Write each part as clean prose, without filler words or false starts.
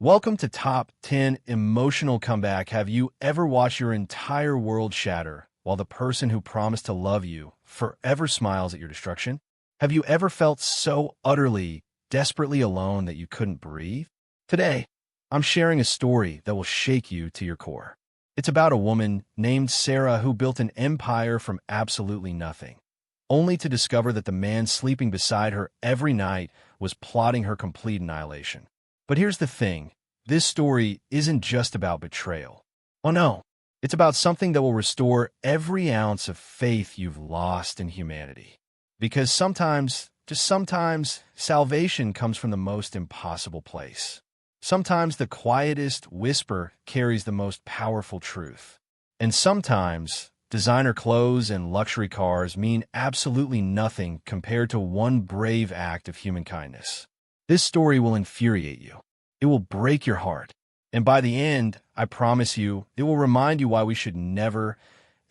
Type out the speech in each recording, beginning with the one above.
Welcome to Top 10 Emotional Comeback. Have you ever watched your entire world shatter while the person who promised to love you forever smiles at your destruction? Have you ever felt so utterly, desperately alone that you couldn't breathe? Today, I'm sharing a story that will shake you to your core. It's about a woman named Sarah who built an empire from absolutely nothing, only to discover that the man sleeping beside her every night was plotting her complete annihilation. But here's the thing, this story isn't just about betrayal. Oh no, it's about something that will restore every ounce of faith you've lost in humanity. Because sometimes, just sometimes, salvation comes from the most impossible place. Sometimes the quietest whisper carries the most powerful truth. And sometimes, designer clothes and luxury cars mean absolutely nothing compared to one brave act of human kindness. This story will infuriate you. It will break your heart. And by the end, I promise you, it will remind you why we should never,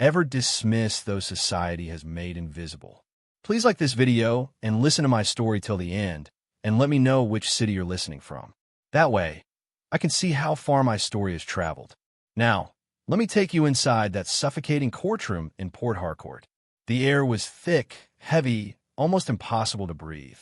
ever dismiss those society has made invisible. Please like this video and listen to my story till the end, and let me know which city you're listening from. That way, I can see how far my story has traveled. Now, let me take you inside that suffocating courtroom in Port Harcourt. The air was thick, heavy, almost impossible to breathe.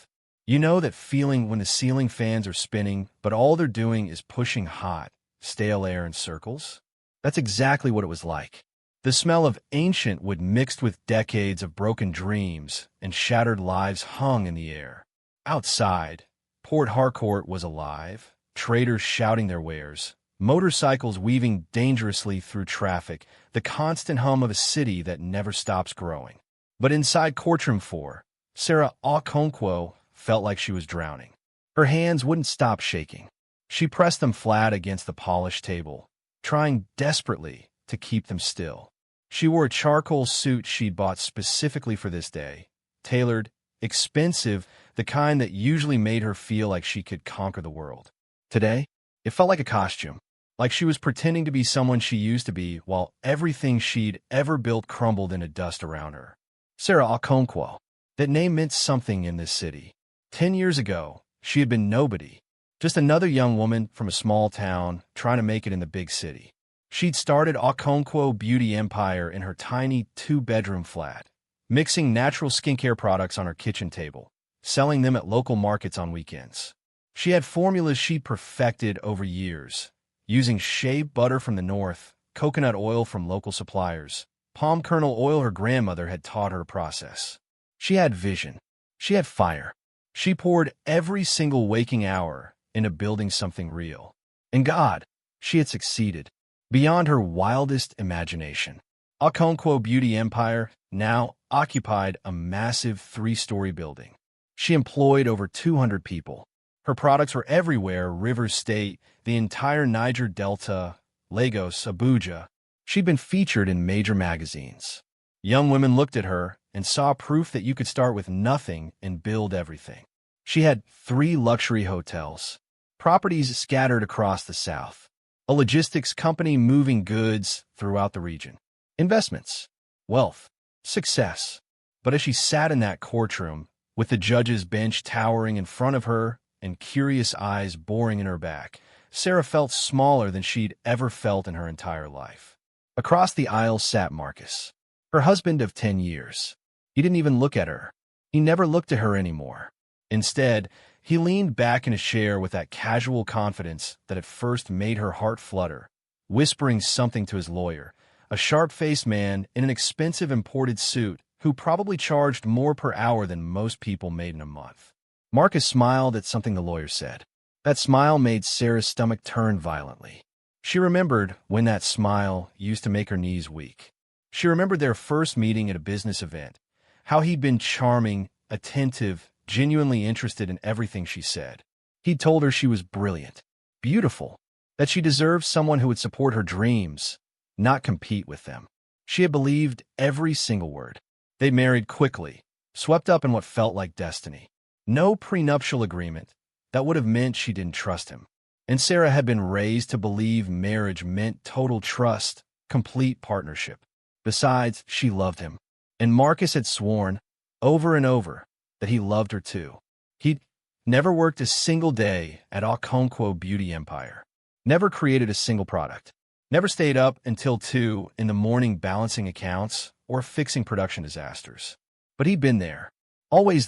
You know that feeling when the ceiling fans are spinning, but all they're doing is pushing hot, stale air in circles? That's exactly what it was like. The smell of ancient wood mixed with decades of broken dreams and shattered lives hung in the air. Outside, Port Harcourt was alive, traders shouting their wares, motorcycles weaving dangerously through traffic, the constant hum of a city that never stops growing. But inside Courtroom 4, Sarah Okonkwo felt like she was drowning. Her hands wouldn't stop shaking. She pressed them flat against the polished table, trying desperately to keep them still. She wore a charcoal suit she'd bought specifically for this day, tailored, expensive, the kind that usually made her feel like she could conquer the world. Today, it felt like a costume, like she was pretending to be someone she used to be while everything she'd ever built crumbled into dust around her. Sarah Okonkwo. That name meant something in this city. 10 years ago, she had been nobody, just another young woman from a small town trying to make it in the big city. She'd started Okonkwo Beauty Empire in her tiny two-bedroom flat, mixing natural skincare products on her kitchen table, selling them at local markets on weekends. She had formulas she'd perfected over years, using shea butter from the north, coconut oil from local suppliers, palm kernel oil her grandmother had taught her to process. She had vision. She had fire. She poured every single waking hour into building something real. And God, she had succeeded, beyond her wildest imagination. Okonkwo Beauty Empire now occupied a massive 3-story building. She employed over 200 people. Her products were everywhere: Rivers State, the entire Niger Delta, Lagos, Abuja. She'd been featured in major magazines. Young women looked at her and saw proof that you could start with nothing and build everything. She had 3 luxury hotels, properties scattered across the South, a logistics company moving goods throughout the region, investments, wealth, success. But as she sat in that courtroom, with the judge's bench towering in front of her and curious eyes boring in her back, Sarah felt smaller than she'd ever felt in her entire life. Across the aisle sat Marcus, her husband of 10 years. He didn't even look at her. He never looked at her anymore. Instead, he leaned back in his chair with that casual confidence that at first made her heart flutter, whispering something to his lawyer, a sharp-faced man in an expensive imported suit who probably charged more per hour than most people made in a month. Marcus smiled at something the lawyer said. That smile made Sarah's stomach turn violently. She remembered when that smile used to make her knees weak. She remembered their first meeting at a business event, how he'd been charming, attentive, genuinely interested in everything she said. He'd told her she was brilliant, beautiful, that she deserved someone who would support her dreams, not compete with them. She had believed every single word. They married quickly, swept up in what felt like destiny. No prenuptial agreement. That would have meant she didn't trust him. And Sarah had been raised to believe marriage meant total trust, complete partnership. Besides, she loved him. And Marcus had sworn, over and over, that he loved her too. He'd Never worked a single day at Okonkwo beauty empire. Never created a single product. Never stayed up until 2 in the morning balancing accounts or fixing production disasters. But he'd been there. Always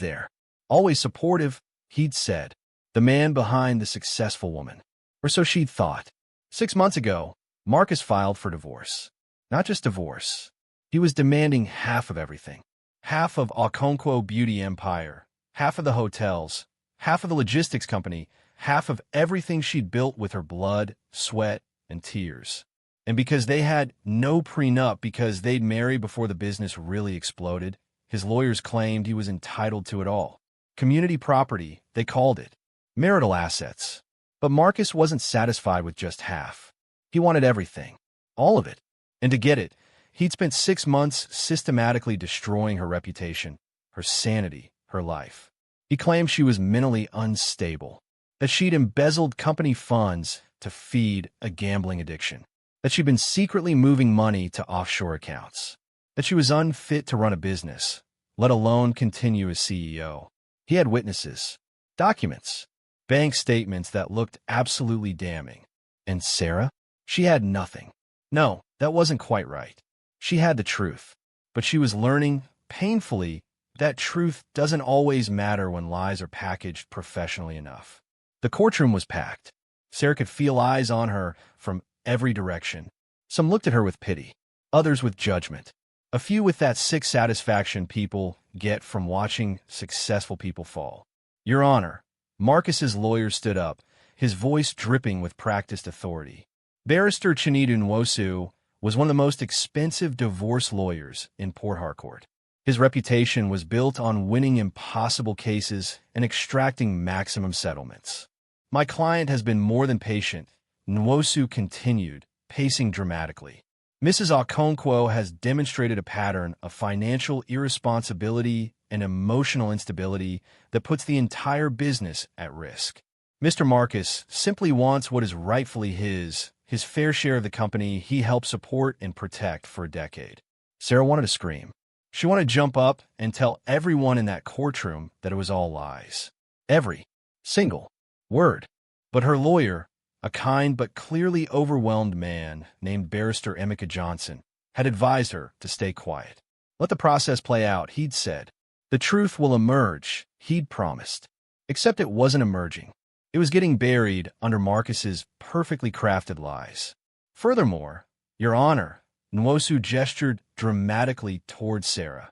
supportive, he'd said. The man behind the successful woman. Or so she'd thought. 6 months ago, Marcus filed for divorce. Not just divorce. He was demanding half of everything. Half of Okonkwo beauty empire. Half of the hotels. Half of the logistics company. Half of everything she'd built with her blood, sweat, and tears. And because they had no prenup because they'd married before the business really exploded, his lawyers claimed he was entitled to it all. Community property, they called it. Marital assets. But Marcus wasn't satisfied with just half. He wanted everything. All of it. And to get it, he'd spent 6 months systematically destroying her reputation, her sanity, her life. He claimed she was mentally unstable, that she'd embezzled company funds to feed a gambling addiction, that she'd been secretly moving money to offshore accounts, that she was unfit to run a business, let alone continue as CEO. He had witnesses, documents, bank statements that looked absolutely damning. And Sarah? She had nothing. No, that wasn't quite right. She had the truth, but she was learning, painfully, that truth doesn't always matter when lies are packaged professionally enough. The courtroom was packed. Sarah could feel eyes on her from every direction. Some looked at her with pity, others with judgment. A few with that sick satisfaction people get from watching successful people fall. Your Honor, Marcus's lawyer stood up, his voice dripping with practiced authority. Barrister Chinedu Nwosu was one of the most expensive divorce lawyers in Port Harcourt. His reputation was built on winning impossible cases and extracting maximum settlements. My client has been more than patient, Nwosu continued, pacing dramatically. Mrs. Okonkwo has demonstrated a pattern of financial irresponsibility and emotional instability that puts the entire business at risk. Mr. Marcus simply wants what is rightfully his fair share of the company he helped support and protect for a decade. Sarah wanted to scream. She wanted to jump up and tell everyone in that courtroom that it was all lies. Every single word. But her lawyer, a kind but clearly overwhelmed man named Barrister Emeka Johnson, had advised her to stay quiet. Let the process play out, he'd said. The truth will emerge, he'd promised. Except it wasn't emerging. It was getting buried under Marcus's perfectly crafted lies. Furthermore, Your Honor, Nwosu gestured dramatically towards Sarah.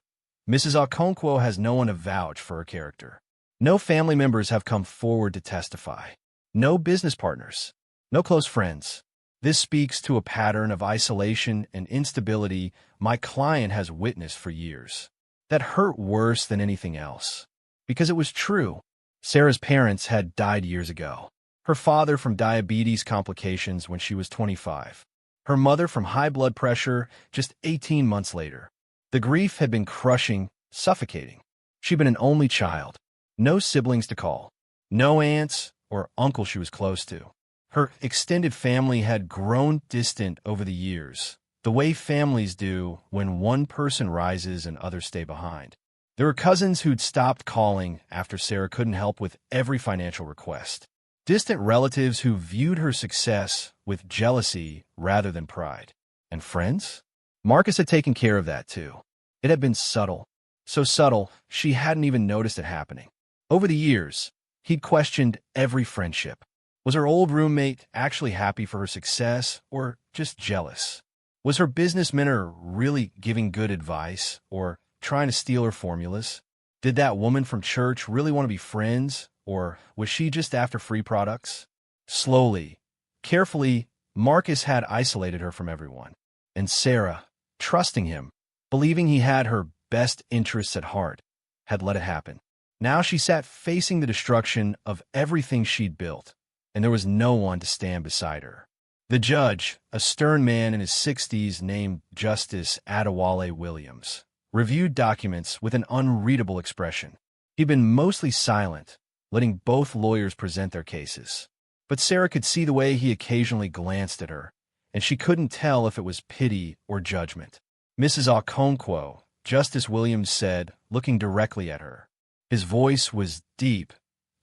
Mrs. Okonkwo has no one to vouch for her character. No family members have come forward to testify. No business partners. No close friends. This speaks to a pattern of isolation and instability my client has witnessed for years. That hurt worse than anything else. Because it was true. Sarah's parents had died years ago. Her father from diabetes complications when she was 25. Her mother from high blood pressure just 18 months later. The grief had been crushing, suffocating. She'd been an only child. No siblings to call. No aunts or uncle she was close to. Her extended family had grown distant over the years, the way families do when one person rises and others stay behind. There were cousins who'd stopped calling after Sarah couldn't help with every financial request. Distant relatives who viewed her success with jealousy rather than pride. And friends? Marcus had taken care of that too. It had been subtle. So subtle, she hadn't even noticed it happening. Over the years, he'd questioned every friendship. Was her old roommate actually happy for her success or just jealous? Was her business mentor really giving good advice or trying to steal her formulas? Did that woman from church really want to be friends, or was she just after free products? Slowly, carefully, Marcus had isolated her from everyone. And Sarah, trusting him, believing he had her best interests at heart, had let it happen. Now she sat facing the destruction of everything she'd built, and there was no one to stand beside her. The judge, a stern man in his 60s named Justice Adewale Williams, reviewed documents with an unreadable expression. He'd been mostly silent, letting both lawyers present their cases. But Sarah could see the way he occasionally glanced at her, and she couldn't tell if it was pity or judgment. Mrs. Okonkwo, Justice Williams said, looking directly at her. His voice was deep,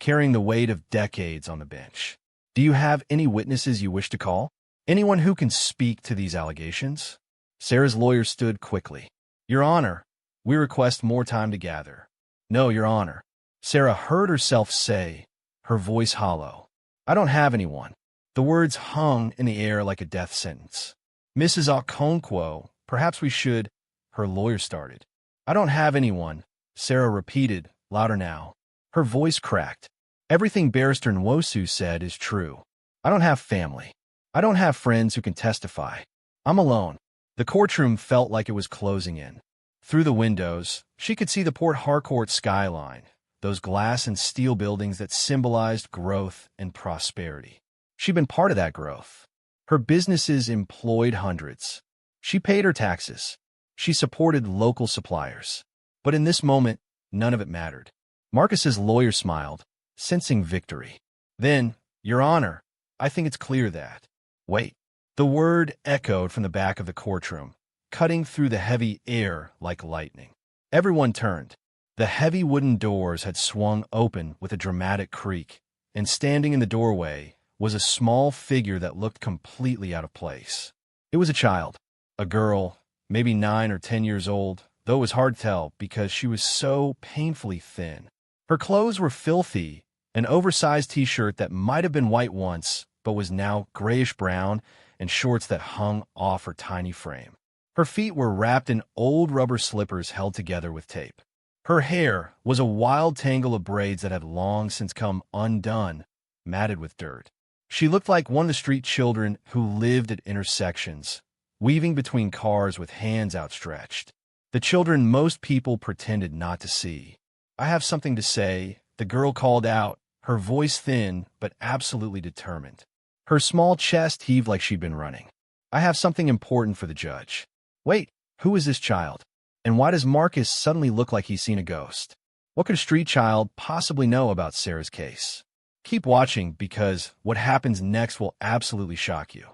carrying the weight of decades on the bench. Do you have any witnesses you wish to call? Anyone who can speak to these allegations? Sarah's lawyer stood quickly. Your Honor, we request more time to gather. No, Your Honor. Sarah heard herself say, her voice hollow. I don't have anyone. The words hung in the air like a death sentence. Mrs. Okonkwo, perhaps we should, her lawyer started. I don't have anyone, Sarah repeated, louder now. Her voice cracked. Everything Barrister Nwosu said is true. I don't have family. I don't have friends who can testify. I'm alone. The courtroom felt like it was closing in. Through the windows, she could see the Port Harcourt skyline, those glass and steel buildings that symbolized growth and prosperity. She'd been part of that growth. Her businesses employed hundreds. She paid her taxes. She supported local suppliers. But in this moment, none of it mattered. Marcus's lawyer smiled, sensing victory. Then, Your Honor, I think it's clear that. Wait. The word echoed from the back of the courtroom, cutting through the heavy air like lightning. Everyone turned. The heavy wooden doors had swung open with a dramatic creak, and standing in the doorway was a small figure that looked completely out of place. It was a child, a girl, maybe 9 or 10 years old, though it was hard to tell because she was so painfully thin. Her clothes were filthy, an oversized t-shirt that might have been white once, but was now grayish-brown, and shorts that hung off her tiny frame. Her feet were wrapped in old rubber slippers held together with tape. Her hair was a wild tangle of braids that had long since come undone, matted with dirt. She looked like one of the street children who lived at intersections, weaving between cars with hands outstretched. The children most people pretended not to see. I have something to say, the girl called out, her voice thin but absolutely determined. Her small chest heaved like she'd been running. I have something important for the judge. Wait, who is this child? And why does Marcus suddenly look like he's seen a ghost? What could a street child possibly know about Sarah's case? Keep watching because what happens next will absolutely shock you.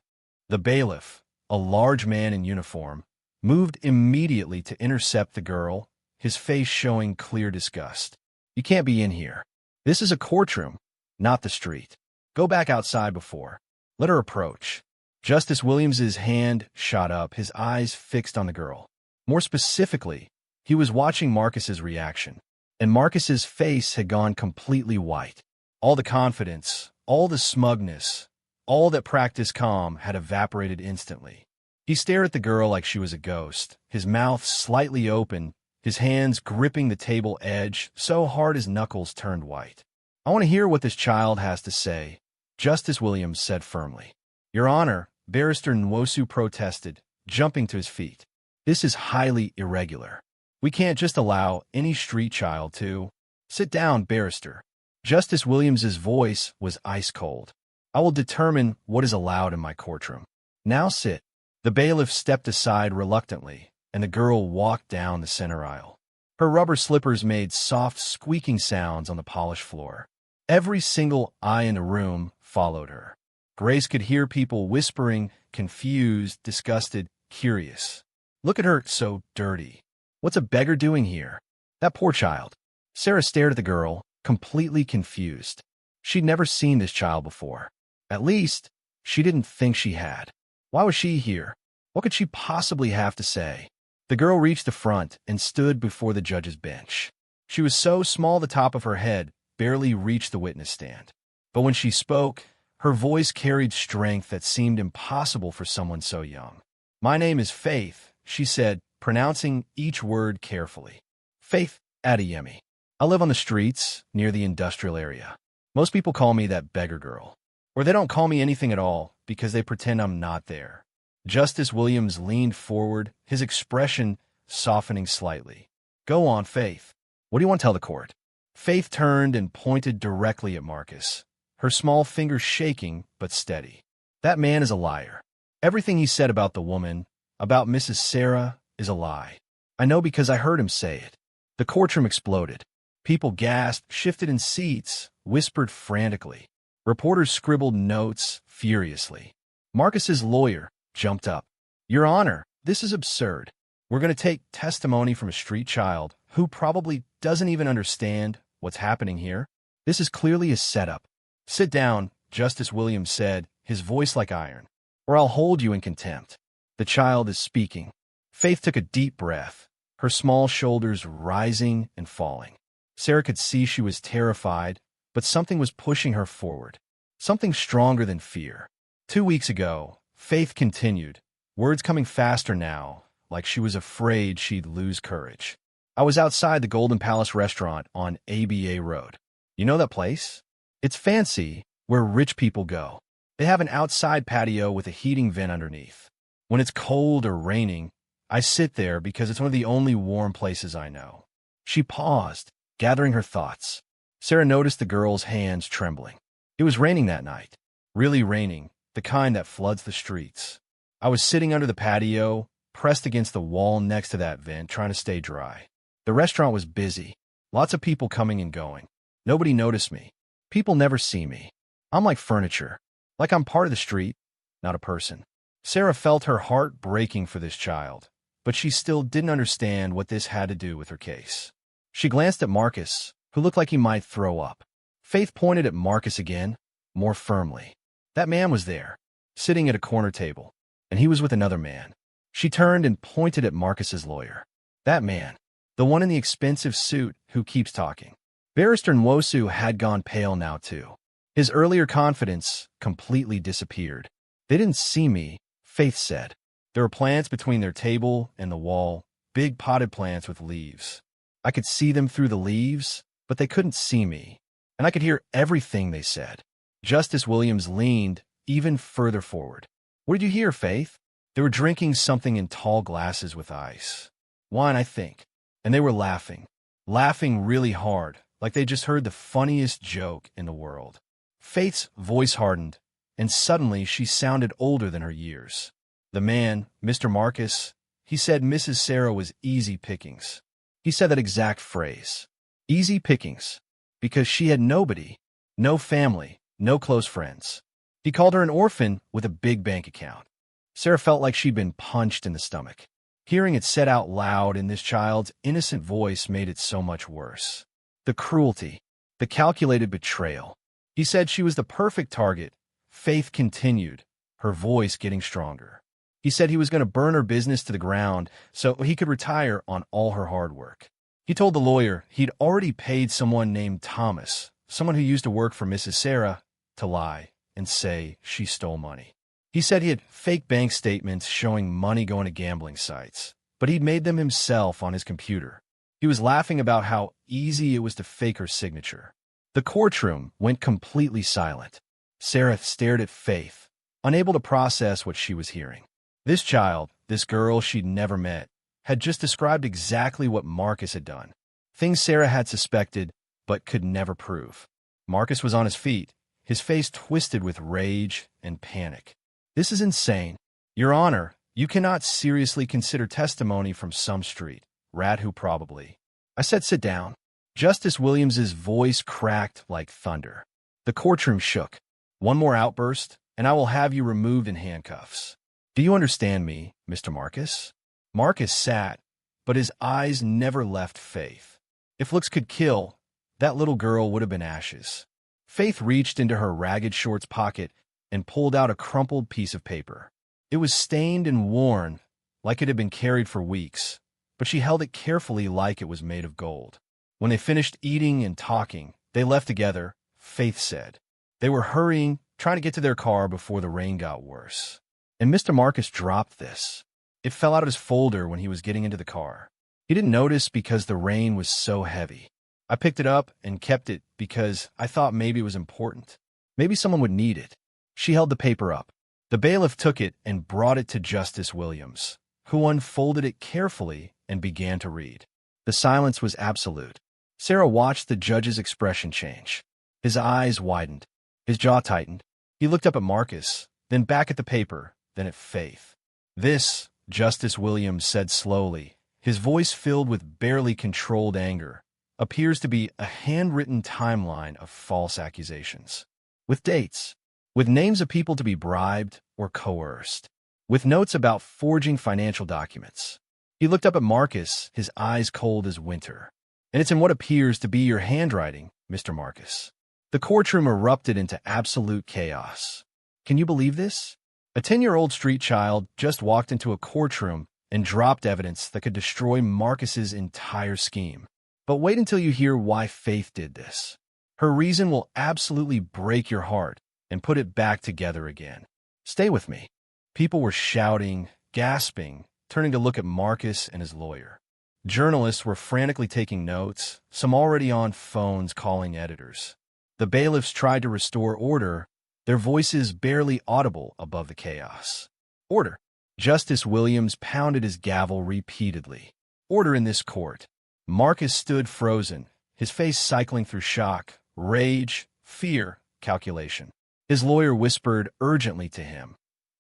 The bailiff, a large man in uniform, moved immediately to intercept the girl, his face showing clear disgust. You can't be in here. This is a courtroom, not the street. Go back outside before. Let her approach. Justice Williams's hand shot up, his eyes fixed on the girl. More specifically, he was watching Marcus's reaction, and Marcus's face had gone completely white. All the confidence, all the smugness, all that practiced calm had evaporated instantly. He stared at the girl like she was a ghost, his mouth slightly open, his hands gripping the table edge so hard his knuckles turned white. I want to hear what this child has to say, Justice Williams said firmly. Your Honor, Barrister Nwosu protested, jumping to his feet. This is highly irregular. We can't just allow any street child to... Sit down, Barrister. Justice Williams's voice was ice cold. I will determine what is allowed in my courtroom. Now sit. The bailiff stepped aside reluctantly, and the girl walked down the center aisle. Her rubber slippers made soft, squeaking sounds on the polished floor. Every single eye in the room followed her. Grace could hear people whispering, confused, disgusted, curious. Look at her, so dirty. What's a beggar doing here? That poor child. Sarah stared at the girl, completely confused. She'd never seen this child before. At least, she didn't think she had. Why was she here? What could she possibly have to say? The girl reached the front and stood before the judge's bench. She was so small the top of her head barely reached the witness stand. But when she spoke, her voice carried strength that seemed impossible for someone so young. My name is Faith, she said, pronouncing each word carefully. Faith Adeyemi. I live on the streets near the industrial area. Most people call me that beggar girl. Or they don't call me anything at all because they pretend I'm not there. Justice Williams leaned forward, his expression softening slightly. Go on, Faith. What do you want to tell the court? Faith turned and pointed directly at Marcus, her small fingers shaking but steady. That man is a liar. Everything he said about the woman, about Mrs. Sarah, is a lie. I know because I heard him say it. The courtroom exploded. People gasped, shifted in seats, whispered frantically. Reporters scribbled notes furiously. Marcus's lawyer jumped up. Your Honor, this is absurd. We're going to take testimony from a street child who probably doesn't even understand what's happening here. This is clearly a setup. Sit down, Justice Williams said, his voice like iron, or I'll hold you in contempt. The child is speaking. Faith took a deep breath, her small shoulders rising and falling. Sarah could see she was terrified, but something was pushing her forward. Something stronger than fear. 2 weeks ago, Faith continued, words coming faster now, like she was afraid she'd lose courage. I was outside the Golden Palace restaurant on ABA Road. You know that place? It's fancy, where rich people go. They have an outside patio with a heating vent underneath. When it's cold or raining, I sit there because it's one of the only warm places I know. She paused, gathering her thoughts. Sarah noticed the girl's hands trembling. It was raining that night. Really raining, the kind that floods the streets. I was sitting under the patio, pressed against the wall next to that vent, trying to stay dry. The restaurant was busy. Lots of people coming and going. Nobody noticed me. People never see me. I'm like furniture. Like I'm part of the street, not a person. Sarah felt her heart breaking for this child, but she still didn't understand what this had to do with her case. She glanced at Marcus, who looked like he might throw up. Faith pointed at Marcus again, more firmly. That man was there, sitting at a corner table, and he was with another man. She turned and pointed at Marcus's lawyer. That man, the one in the expensive suit who keeps talking. Barrister Nwosu had gone pale now too. His earlier confidence completely disappeared. They didn't see me, Faith said. There were plants between their table and the wall, big potted plants with leaves. I could see them through the leaves, but they couldn't see me, and I could hear everything they said. Justice Williams leaned even further forward. What did you hear, Faith? They were drinking something in tall glasses with ice. Wine, I think. And they were laughing. Laughing really hard, like they just heard the funniest joke in the world. Faith's voice hardened, and suddenly she sounded older than her years. The man, Mr. Marcus, he said Mrs. Sarah was easy pickings. He said that exact phrase. Easy pickings. Because she had nobody, no family, no close friends. He called her an orphan with a big bank account. Sarah felt like she'd been punched in the stomach. Hearing it said out loud in this child's innocent voice made it so much worse. The cruelty, the calculated betrayal. He said she was the perfect target. Faith continued, her voice getting stronger. He said he was going to burn her business to the ground so he could retire on all her hard work. He told the lawyer he'd already paid someone named Thomas, someone who used to work for Mrs. Sarah, to lie and say she stole money. He said he had fake bank statements showing money going to gambling sites, but he'd made them himself on his computer. He was laughing about how easy it was to fake her signature. The courtroom went completely silent. Sarah stared at Faith, unable to process what she was hearing. This child, this girl she'd never met, had just described exactly what Marcus had done. Things Sarah had suspected, but could never prove. Marcus was on his feet, his face twisted with rage and panic. This is insane. Your Honor, you cannot seriously consider testimony from some street rat who probably. I said sit down. Justice Williams's voice cracked like thunder. The courtroom shook. One more outburst, and I will have you removed in handcuffs. Do you understand me, Mr. Marcus? Marcus sat, but his eyes never left Faith. If looks could kill, that little girl would have been ashes. Faith reached into her ragged shorts pocket and pulled out a crumpled piece of paper. It was stained and worn, like it had been carried for weeks, but she held it carefully like it was made of gold. When they finished eating and talking, they left together, Faith said. They were hurrying, trying to get to their car before the rain got worse. And Mr. Marcus dropped this. It fell out of his folder when he was getting into the car. He didn't notice because the rain was so heavy. I picked it up and kept it because I thought maybe it was important. Maybe someone would need it. She held the paper up. The bailiff took it and brought it to Justice Williams, who unfolded it carefully and began to read. The silence was absolute. Sarah watched the judge's expression change. His eyes widened. His jaw tightened. He looked up at Marcus, then back at the paper, then at Faith. This, Justice Williams said slowly, his voice filled with barely controlled anger, appears to be a handwritten timeline of false accusations. With dates, with names of people to be bribed or coerced, with notes about forging financial documents. He looked up at Marcus, his eyes cold as winter. And it's in what appears to be your handwriting, Mr. Marcus. The courtroom erupted into absolute chaos. Can you believe this? A 10-year-old street child just walked into a courtroom and dropped evidence that could destroy Marcus's entire scheme. But wait until you hear why Faith did this. Her reason will absolutely break your heart and put it back together again. Stay with me. People were shouting, gasping, turning to look at Marcus and his lawyer. Journalists were frantically taking notes, some already on phones calling editors. The bailiffs tried to restore order, their voices barely audible above the chaos. Order. Justice Williams pounded his gavel repeatedly. Order in this court. Marcus stood frozen, his face cycling through shock, rage, fear, calculation. His lawyer whispered urgently to him.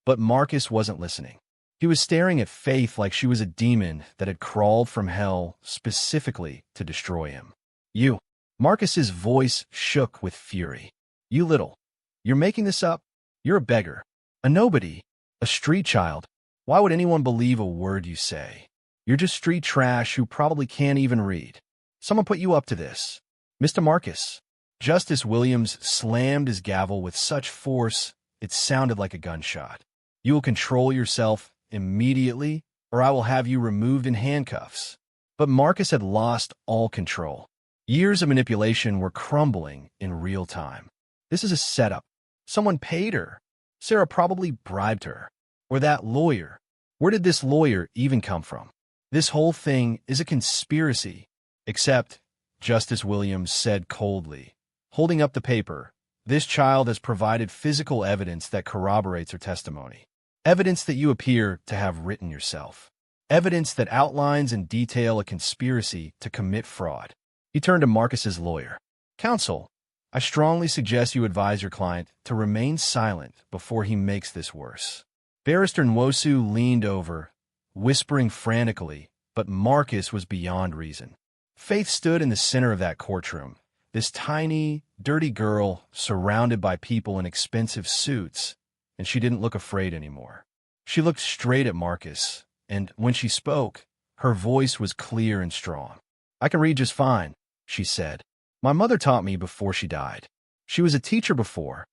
But Marcus wasn't listening. He was staring at Faith like she was a demon that had crawled from hell specifically to destroy him. You. Marcus's voice shook with fury. You little. You're making this up? You're a beggar. A nobody. A street child. Why would anyone believe a word you say? You're just street trash who probably can't even read. Someone put you up to this. Mr. Marcus. Justice Williams slammed his gavel with such force it sounded like a gunshot. You will control yourself immediately, or I will have you removed in handcuffs. But Marcus had lost all control. Years of manipulation were crumbling in real time. This is a setup. Someone paid her. Sarah probably bribed her. Or that lawyer. Where did this lawyer even come from? This whole thing is a conspiracy. Except, Justice Williams said coldly, holding up the paper, this child has provided physical evidence that corroborates her testimony. Evidence that you appear to have written yourself. Evidence that outlines in detail a conspiracy to commit fraud. He turned to Marcus's lawyer. Counsel, I strongly suggest you advise your client to remain silent before he makes this worse. Barrister Nwosu leaned over, whispering frantically, but Marcus was beyond reason. Faith stood in the center of that courtroom, this tiny, dirty girl surrounded by people in expensive suits, and she didn't look afraid anymore. She looked straight at Marcus, and when she spoke, her voice was clear and strong. I can read just fine, she said. My mother taught me before she died. She was a teacher before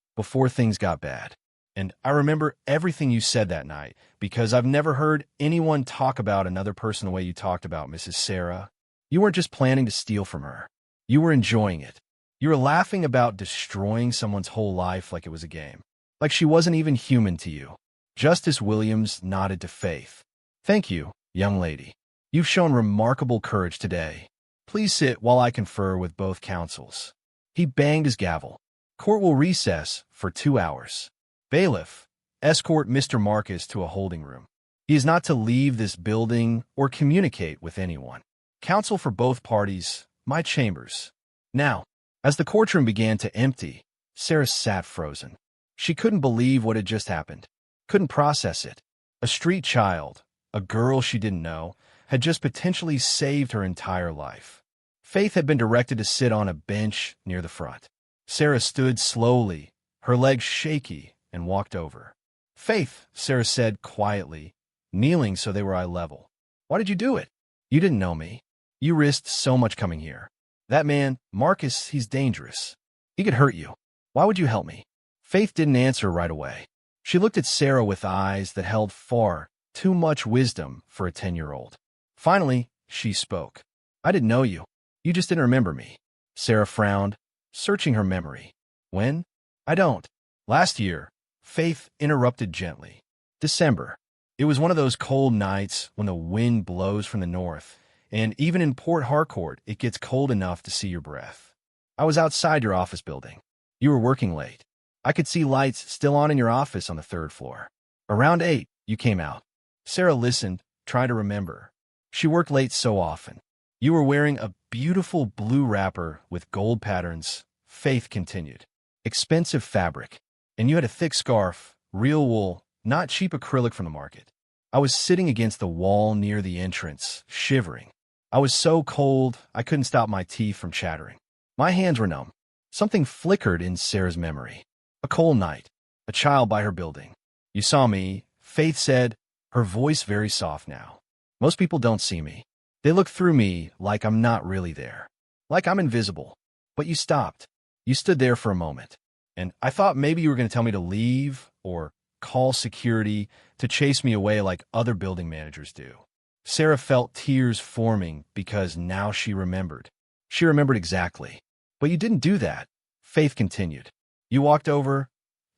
things got bad. And I remember everything you said that night, because I've never heard anyone talk about another person the way you talked about Mrs. Sarah. You weren't just planning to steal from her. You were enjoying it. You were laughing about destroying someone's whole life like it was a game. Like she wasn't even human to you. Justice Williams nodded to Faith. Thank you, young lady. You've shown remarkable courage today. Please sit while I confer with both counsels. He banged his gavel. Court will recess for 2 hours. Bailiff, escort Mr. Marcus to a holding room. He is not to leave this building or communicate with anyone. Counsel for both parties, my chambers. Now, as the courtroom began to empty, Sarah sat frozen. She couldn't believe what had just happened. Couldn't process it. A street child, a girl she didn't know, had just potentially saved her entire life. Faith had been directed to sit on a bench near the front. Sarah stood slowly, her legs shaky, and walked over. Faith, Sarah said quietly, kneeling so they were eye level. Why did you do it? You didn't know me. You risked so much coming here. That man, Marcus, he's dangerous. He could hurt you. Why would you help me? Faith didn't answer right away. She looked at Sarah with eyes that held far too much wisdom for a 10-year-old. Finally, she spoke. I didn't know you. You just didn't remember me. Sarah frowned, searching her memory. When? I don't. Last year. Faith interrupted gently. December. It was one of those cold nights when the wind blows from the north, and even in Port Harcourt, it gets cold enough to see your breath. I was outside your office building. You were working late. I could see lights still on in your office on the 3rd floor. Around 8, you came out. Sarah listened, trying to remember. She worked late so often. You were wearing a beautiful blue wrapper with gold patterns, Faith continued. Expensive fabric. And you had a thick scarf, real wool, not cheap acrylic from the market. I was sitting against the wall near the entrance, shivering. I was so cold, I couldn't stop my teeth from chattering. My hands were numb. Something flickered in Sarah's memory. A cold night. A child by her building. You saw me, Faith said, her voice very soft now. Most people don't see me. They look through me like I'm not really there. Like I'm invisible. But you stopped. You stood there for a moment, and I thought maybe you were going to tell me to leave or call security to chase me away like other building managers do. Sarah felt tears forming because now she remembered. She remembered exactly. But you didn't do that. Faith continued. You walked over,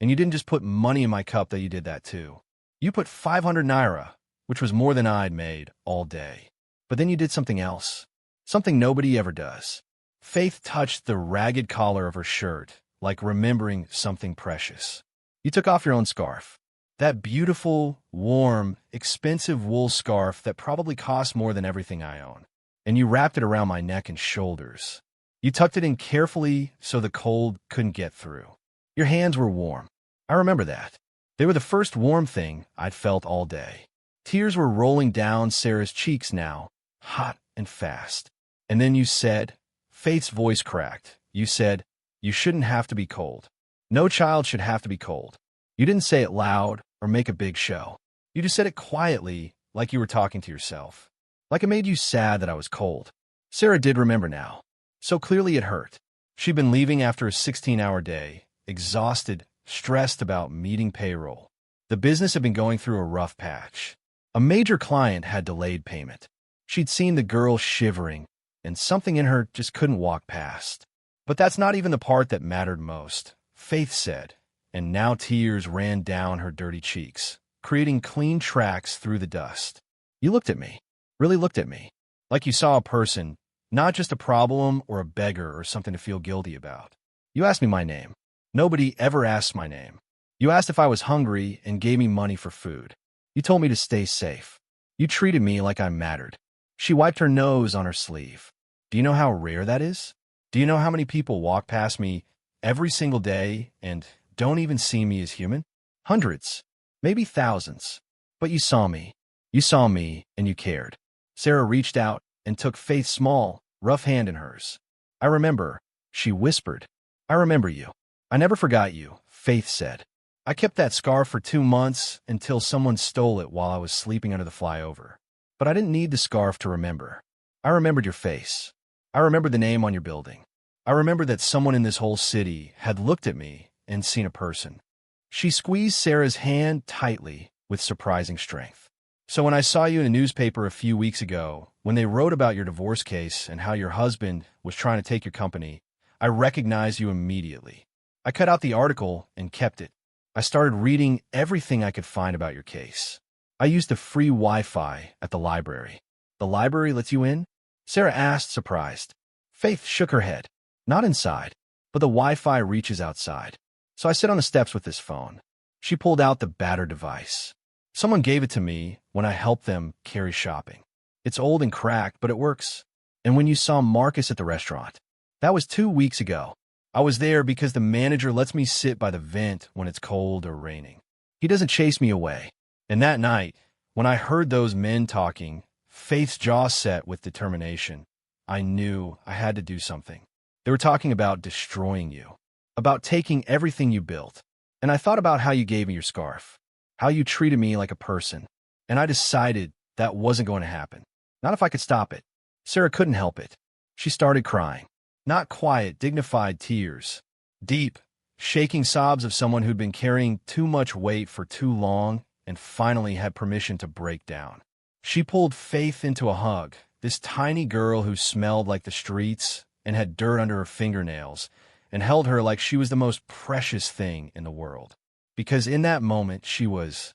and you didn't just put money in my cup, that you did that too. You put 500 naira, which was more than I'd made all day. But then you did something else. Something nobody ever does. Faith touched the ragged collar of her shirt, like remembering something precious. You took off your own scarf. That beautiful, warm, expensive wool scarf that probably cost more than everything I own. And you wrapped it around my neck and shoulders. You tucked it in carefully so the cold couldn't get through. Your hands were warm. I remember that. They were the first warm thing I'd felt all day. Tears were rolling down Sarah's cheeks now, hot and fast. And then you said, Faith's voice cracked. You said, you shouldn't have to be cold. No child should have to be cold. You didn't say it loud or make a big show. You just said it quietly, like you were talking to yourself. Like it made you sad that I was cold. Sarah did remember now. So clearly it hurt. She'd been leaving after a 16-hour day, exhausted, stressed about meeting payroll. The business had been going through a rough patch. A major client had delayed payment. She'd seen the girl shivering, and something in her just couldn't walk past. But that's not even the part that mattered most, Faith said, and now tears ran down her dirty cheeks, creating clean tracks through the dust. You looked at me, really looked at me, like you saw a person, not just a problem or a beggar or something to feel guilty about. You asked me my name. Nobody ever asks my name. You asked if I was hungry and gave me money for food. You told me to stay safe. You treated me like I mattered. She wiped her nose on her sleeve. Do you know how rare that is? Do you know how many people walk past me every single day and don't even see me as human? Hundreds, maybe thousands. But you saw me. You saw me, and you cared. Sarah reached out and took Faith's small, rough hand in hers. I remember, she whispered. I remember you. I never forgot you, Faith said. I kept that scarf for 2 months until someone stole it while I was sleeping under the flyover. But I didn't need the scarf to remember. I remembered your face. I remembered the name on your building. I remember that someone in this whole city had looked at me and seen a person. She squeezed Sarah's hand tightly with surprising strength. So when I saw you in a newspaper a few weeks ago, when they wrote about your divorce case and how your husband was trying to take your company, I recognized you immediately. I cut out the article and kept it. I started reading everything I could find about your case. I used the free Wi-Fi at the library. The library lets you in? Sarah asked, surprised. Faith shook her head. Not inside, but the Wi-Fi reaches outside. So I sit on the steps with this phone. She pulled out the battered device. Someone gave it to me when I helped them carry shopping. It's old and cracked, but it works. And when you saw Marcus at the restaurant, that was 2 weeks ago. I was there because the manager lets me sit by the vent when it's cold or raining. He doesn't chase me away. And that night, when I heard those men talking, Faith's jaw set with determination, I knew I had to do something. They were talking about destroying you, about taking everything you built. And I thought about how you gave me your scarf, how you treated me like a person. And I decided that wasn't going to happen. Not if I could stop it. Sarah couldn't help it. She started crying. Not quiet, dignified tears. Deep, shaking sobs of someone who'd been carrying too much weight for too long and finally had permission to break down. She pulled Faith into a hug, this tiny girl who smelled like the streets and had dirt under her fingernails, and held her like she was the most precious thing in the world. Because in that moment, he was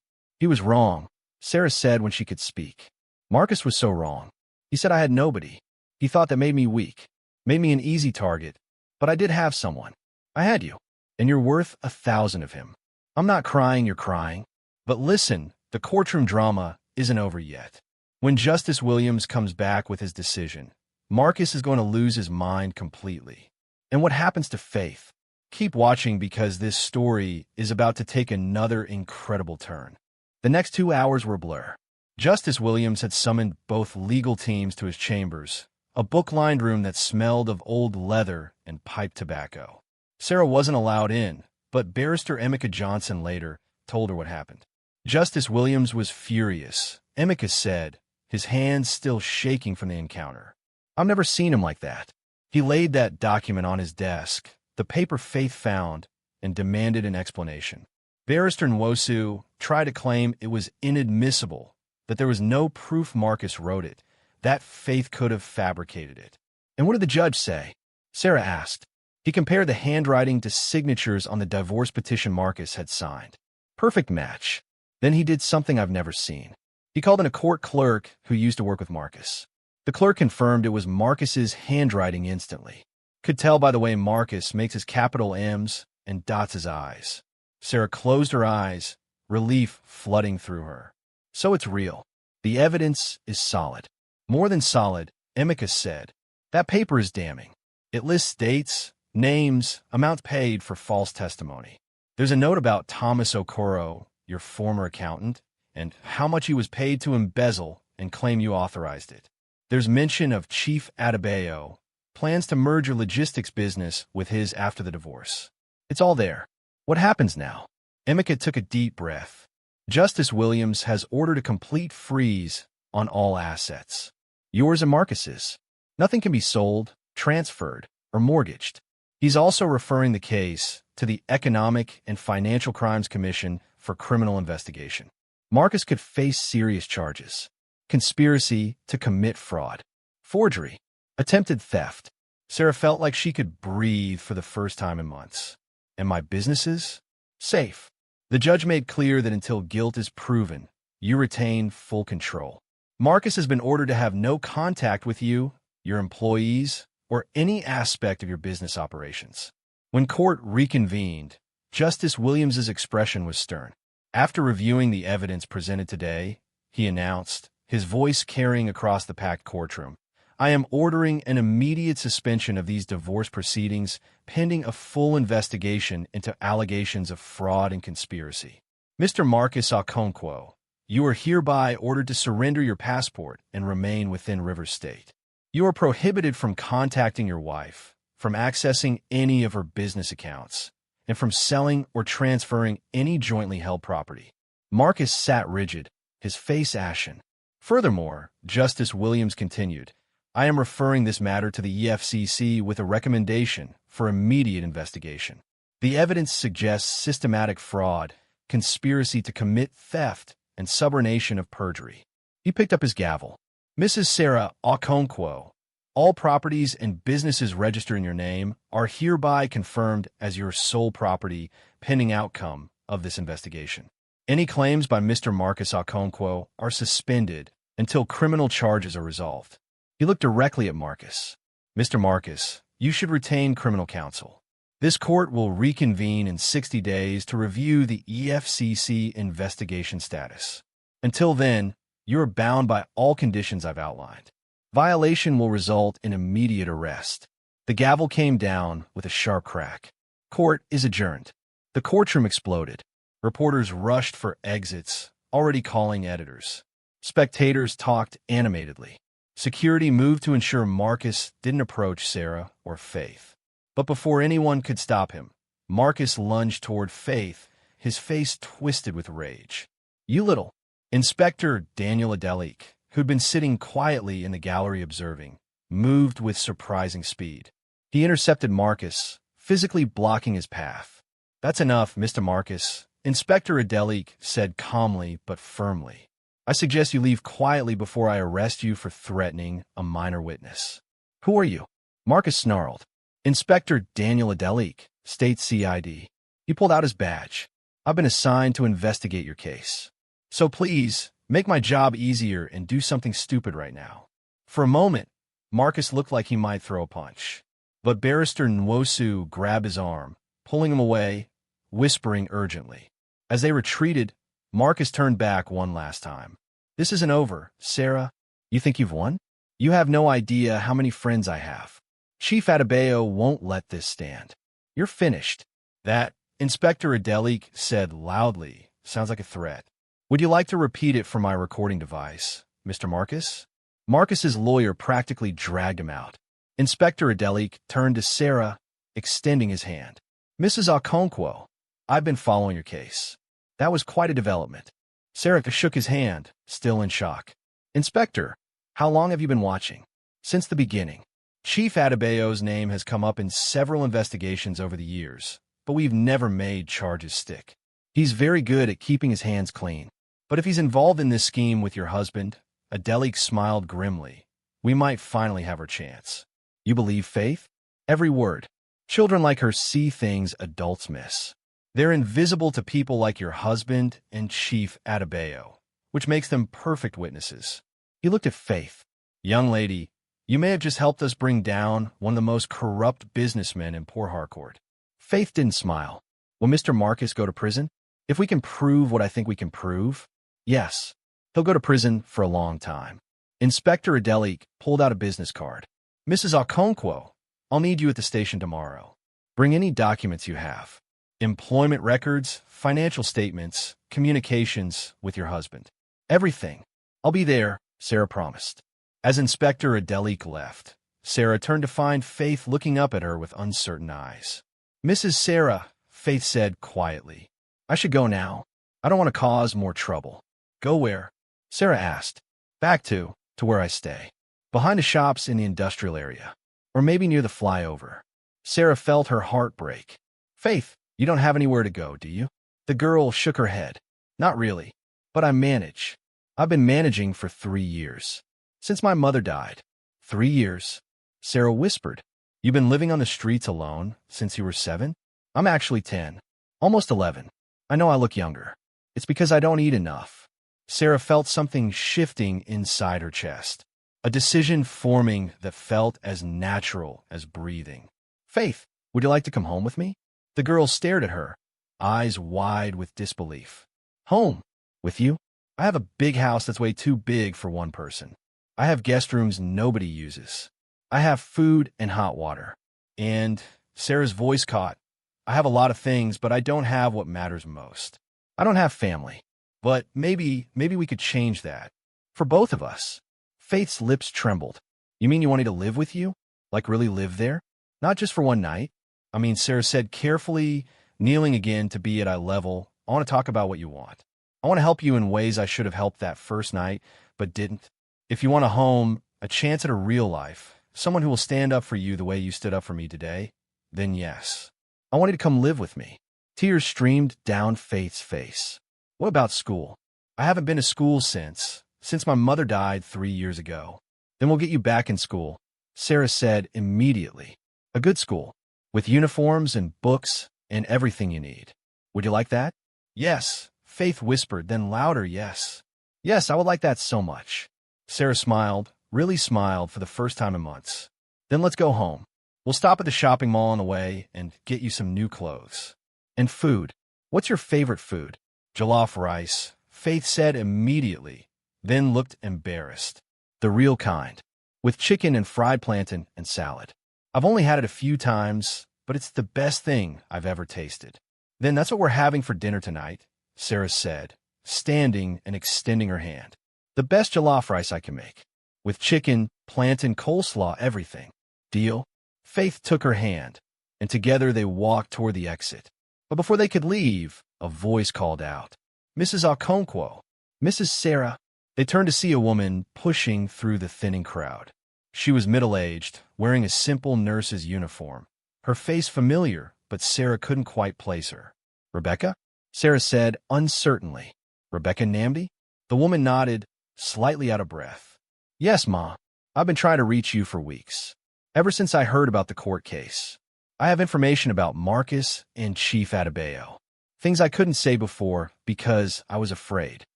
wrong, Sarah said when she could speak. Marcus was so wrong. He said I had nobody. He thought that made me weak, made me an easy target. But I did have someone. I had you, and you're worth 1,000 of him. I'm not crying, you're crying. But listen, the courtroom drama isn't over yet. When Justice Williams comes back with his decision, Marcus is going to lose his mind completely. And what happens to Faith? Keep watching because this story is about to take another incredible turn. The next 2 hours were a blur. Justice Williams had summoned both legal teams to his chambers, a book-lined room that smelled of old leather and pipe tobacco. Sarah wasn't allowed in, but Barrister Emeka Johnson later told her what happened. Justice Williams was furious. Emeka said, his hands still shaking from the encounter. I've never seen him like that. He laid that document on his desk, the paper Faith found and demanded an explanation. Barrister Nwosu tried to claim it was inadmissible, that there was no proof Marcus wrote it, that Faith could have fabricated it. And what did the judge say? Sarah asked. He compared the handwriting to signatures on the divorce petition Marcus had signed. Perfect match. Then he did something I've never seen. He called in a court clerk who used to work with Marcus. The clerk confirmed it was Marcus's handwriting instantly. Could tell by the way Marcus makes his capital M's and dots his I's. Sarah closed her eyes, relief flooding through her. So it's real. The evidence is solid. More than solid, Emeka said. That paper is damning. It lists dates, names, amounts paid for false testimony. There's a note about Thomas Okonkwo, your former accountant, and how much he was paid to embezzle and claim you authorized it. There's mention of Chief Adebayo, plans to merge your logistics business with his after the divorce. It's all there. What happens now? Emeka took a deep breath. Justice Williams has ordered a complete freeze on all assets. Yours and Marcus's. Nothing can be sold, transferred, or mortgaged. He's also referring the case to the Economic and Financial Crimes Commission for criminal investigation. Marcus could face serious charges. Conspiracy to commit fraud. Forgery. Attempted theft. Sarah felt like she could breathe for the first time in months. And my businesses? Safe. The judge made clear that until guilt is proven, you retain full control. Marcus has been ordered to have no contact with you, your employees, or any aspect of your business operations. When court reconvened, Justice Williams's expression was stern. After reviewing the evidence presented today, he announced, his voice carrying across the packed courtroom, I am ordering an immediate suspension of these divorce proceedings pending a full investigation into allegations of fraud and conspiracy. Mr. Marcus Okonkwo, you are hereby ordered to surrender your passport and remain within Rivers State. You are prohibited from contacting your wife, from accessing any of her business accounts, and from selling or transferring any jointly held property. Marcus sat rigid, his face ashen. Furthermore, Justice Williams continued, I am referring this matter to the EFCC with a recommendation for immediate investigation. The evidence suggests systematic fraud, conspiracy to commit theft, and subornation of perjury. He picked up his gavel. Mrs. Sarah Okonkwo, all properties and businesses registered in your name are hereby confirmed as your sole property pending outcome of this investigation. Any claims by Mr. Marcus Okonkwo are suspended until criminal charges are resolved. He looked directly at Marcus. Mr. Marcus, you should retain criminal counsel. This court will reconvene in 60 days to review the EFCC investigation status. Until then, you are bound by all conditions I've outlined. Violation will result in immediate arrest. The gavel came down with a sharp crack. Court is adjourned. The courtroom exploded. Reporters rushed for exits, already calling editors. Spectators talked animatedly. Security moved to ensure Marcus didn't approach Sarah or Faith. But before anyone could stop him, Marcus lunged toward Faith, his face twisted with rage. You little. Inspector Daniel Adelik, who'd been sitting quietly in the gallery observing, moved with surprising speed. He intercepted Marcus, physically blocking his path. That's enough, Mr. Marcus, Inspector Adelik said calmly but firmly. I suggest you leave quietly before I arrest you for threatening a minor witness. Who are you? Marcus snarled. Inspector Daniel Adelik, State CID. He pulled out his badge. I've been assigned to investigate your case. So please, make my job easier and do something stupid right now. For a moment, Marcus looked like he might throw a punch. But Barrister Nwosu grabbed his arm, pulling him away, whispering urgently. As they retreated, Marcus turned back one last time. This isn't over, Sarah. You think you've won? You have no idea how many friends I have. Chief Adebayo won't let this stand. You're finished. That, Inspector Adelik said loudly, sounds like a threat. Would you like to repeat it for my recording device, Mr. Marcus? Marcus's lawyer practically dragged him out. Inspector Adelik turned to Sarah, extending his hand. Mrs. Okonkwo, I've been following your case. That was quite a development. Sarah shook his hand, still in shock. Inspector, how long have you been watching? Since the beginning. Chief Adebayo's name has come up in several investigations over the years, but we've never made charges stick. He's very good at keeping his hands clean. But if he's involved in this scheme with your husband, Adelik smiled grimly, we might finally have our chance. You believe Faith? Every word. Children like her see things adults miss. They're invisible to people like your husband and Chief Adebayo, which makes them perfect witnesses. He looked at Faith. Young lady, you may have just helped us bring down one of the most corrupt businessmen in Port Harcourt. Faith didn't smile. Will Mr. Marcus go to prison? If we can prove what I think we can prove, yes. He'll go to prison for a long time. Inspector Adelik pulled out a business card. Mrs. Okonkwo, I'll need you at the station tomorrow. Bring any documents you have. Employment records, financial statements, communications with your husband. Everything. I'll be there, Sarah promised. As Inspector Adelik left, Sarah turned to find Faith looking up at her with uncertain eyes. Mrs. Sarah, Faith said quietly, I should go now. I don't want to cause more trouble. Go where? Sarah asked. Back to where I stay. Behind the shops in the industrial area. Or maybe near the flyover. Sarah felt her heart break. Faith, you don't have anywhere to go, do you? The girl shook her head. Not really. But I manage. I've been managing for 3 years. Since my mother died. 3 years? Sarah whispered. You've been living on the streets alone since you were 7? I'm actually 10. Almost 11. I know I look younger. It's because I don't eat enough. Sarah felt something shifting inside her chest. A decision forming that felt as natural as breathing. Faith, would you like to come home with me? The girl stared at her, eyes wide with disbelief. Home? With you? I have a big house that's way too big for one person. I have guest rooms nobody uses. I have food and hot water. And, Sarah's voice caught, I have a lot of things, but I don't have what matters most. I don't have family. But maybe we could change that. For both of us. Faith's lips trembled. You mean you want me to live with you? Like really live there? Not just for one night? I mean, Sarah said carefully, kneeling again to be at eye level. I want to talk about what you want. I want to help you in ways I should have helped that first night, but didn't. If you want a home, a chance at a real life, someone who will stand up for you the way you stood up for me today, then yes. I want you to come live with me. Tears streamed down Faith's face. What about school? I haven't been to school since my mother died 3 years ago. Then we'll get you back in school, Sarah said immediately. A good school, with uniforms and books and everything you need. Would you like that? Yes, Faith whispered, then louder, yes. Yes, I would like that so much. Sarah smiled, really smiled for the first time in months. Then let's go home. We'll stop at the shopping mall on the way and get you some new clothes. And food. What's your favorite food? Jollof rice, Faith said immediately, then looked embarrassed. The real kind, with chicken and fried plantain and salad. I've only had it a few times, but it's the best thing I've ever tasted. Then that's what we're having for dinner tonight, Sarah said, standing and extending her hand. The best jollof rice I can make. With chicken, plantain, coleslaw, everything. Deal? Faith took her hand, and together they walked toward the exit. But before they could leave, a voice called out, Mrs. Okonkwo, Mrs. Sarah. They turned to see a woman pushing through the thinning crowd. She was middle-aged, wearing a simple nurse's uniform. Her face familiar, but Sarah couldn't quite place her. Rebecca? Sarah said uncertainly. Rebecca Namby? The woman nodded, slightly out of breath. Yes, Ma. I've been trying to reach you for weeks. Ever since I heard about the court case. I have information about Marcus and Chief Adebayo. Things I couldn't say before because I was afraid.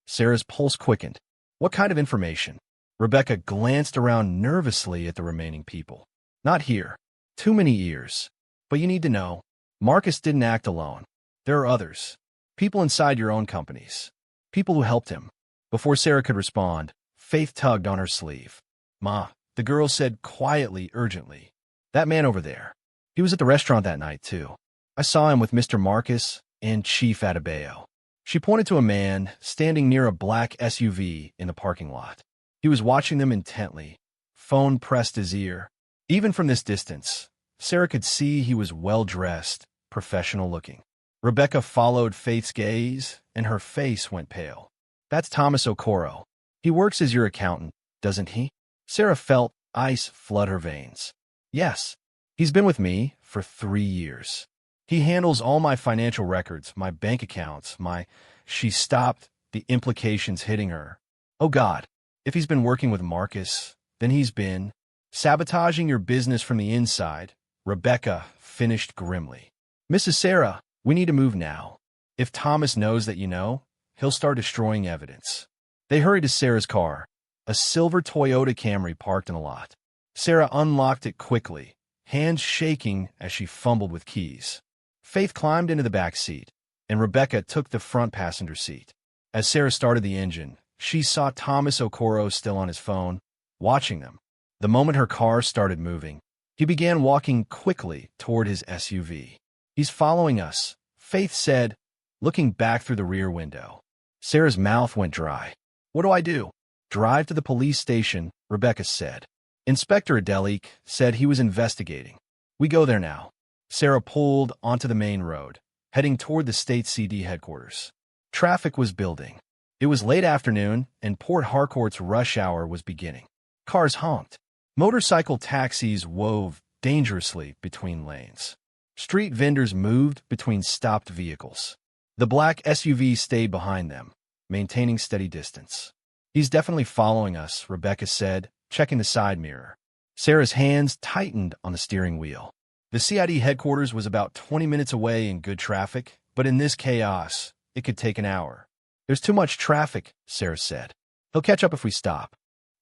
Sarah's pulse quickened. What kind of information? Rebecca glanced around nervously at the remaining people. Not here. Too many ears. But you need to know, Marcus didn't act alone. There are others. People inside your own companies. People who helped him. Before Sarah could respond, Faith tugged on her sleeve. Ma, the girl said quietly, urgently. That man over there. He was at the restaurant that night, too. I saw him with Mr. Marcus and Chief Adebayo. She pointed to a man standing near a black SUV in the parking lot. He was watching them intently, phone pressed his ear. Even from this distance, Sarah could see he was well-dressed, professional-looking. Rebecca followed Faith's gaze, and her face went pale. That's Thomas Okoro. He works as your accountant, doesn't he? Sarah felt ice flood her veins. Yes, he's been with me for 3 years. He handles all my financial records, my bank accounts, my... She stopped, the implications hitting her. Oh God, if he's been working with Marcus, then he's been sabotaging your business from the inside, Rebecca finished grimly. Mrs. Sarah, we need to move now. If Thomas knows that you know, he'll start destroying evidence. They hurried to Sarah's car, a silver Toyota Camry parked in a lot. Sarah unlocked it quickly, hands shaking as she fumbled with keys. Faith climbed into the back seat, and Rebecca took the front passenger seat. As Sarah started the engine, she saw Thomas Okonkwo still on his phone, watching them. The moment her car started moving, he began walking quickly toward his SUV. He's following us, Faith said, looking back through the rear window. Sarah's mouth went dry. What do I do? Drive to the police station, Rebecca said. Inspector Adelik said he was investigating. We go there now. Sarah pulled onto the main road, heading toward the state CD headquarters. Traffic was building. It was late afternoon, and Port Harcourt's rush hour was beginning. Cars honked. Motorcycle taxis wove dangerously between lanes. Street vendors moved between stopped vehicles. The black SUV stayed behind them, maintaining steady distance. He's definitely following us, Rebecca said, checking the side mirror. Sarah's hands tightened on the steering wheel. The CID headquarters was about 20 minutes away in good traffic, but in this chaos, it could take an hour. There's too much traffic, Sarah said. He'll catch up if we stop.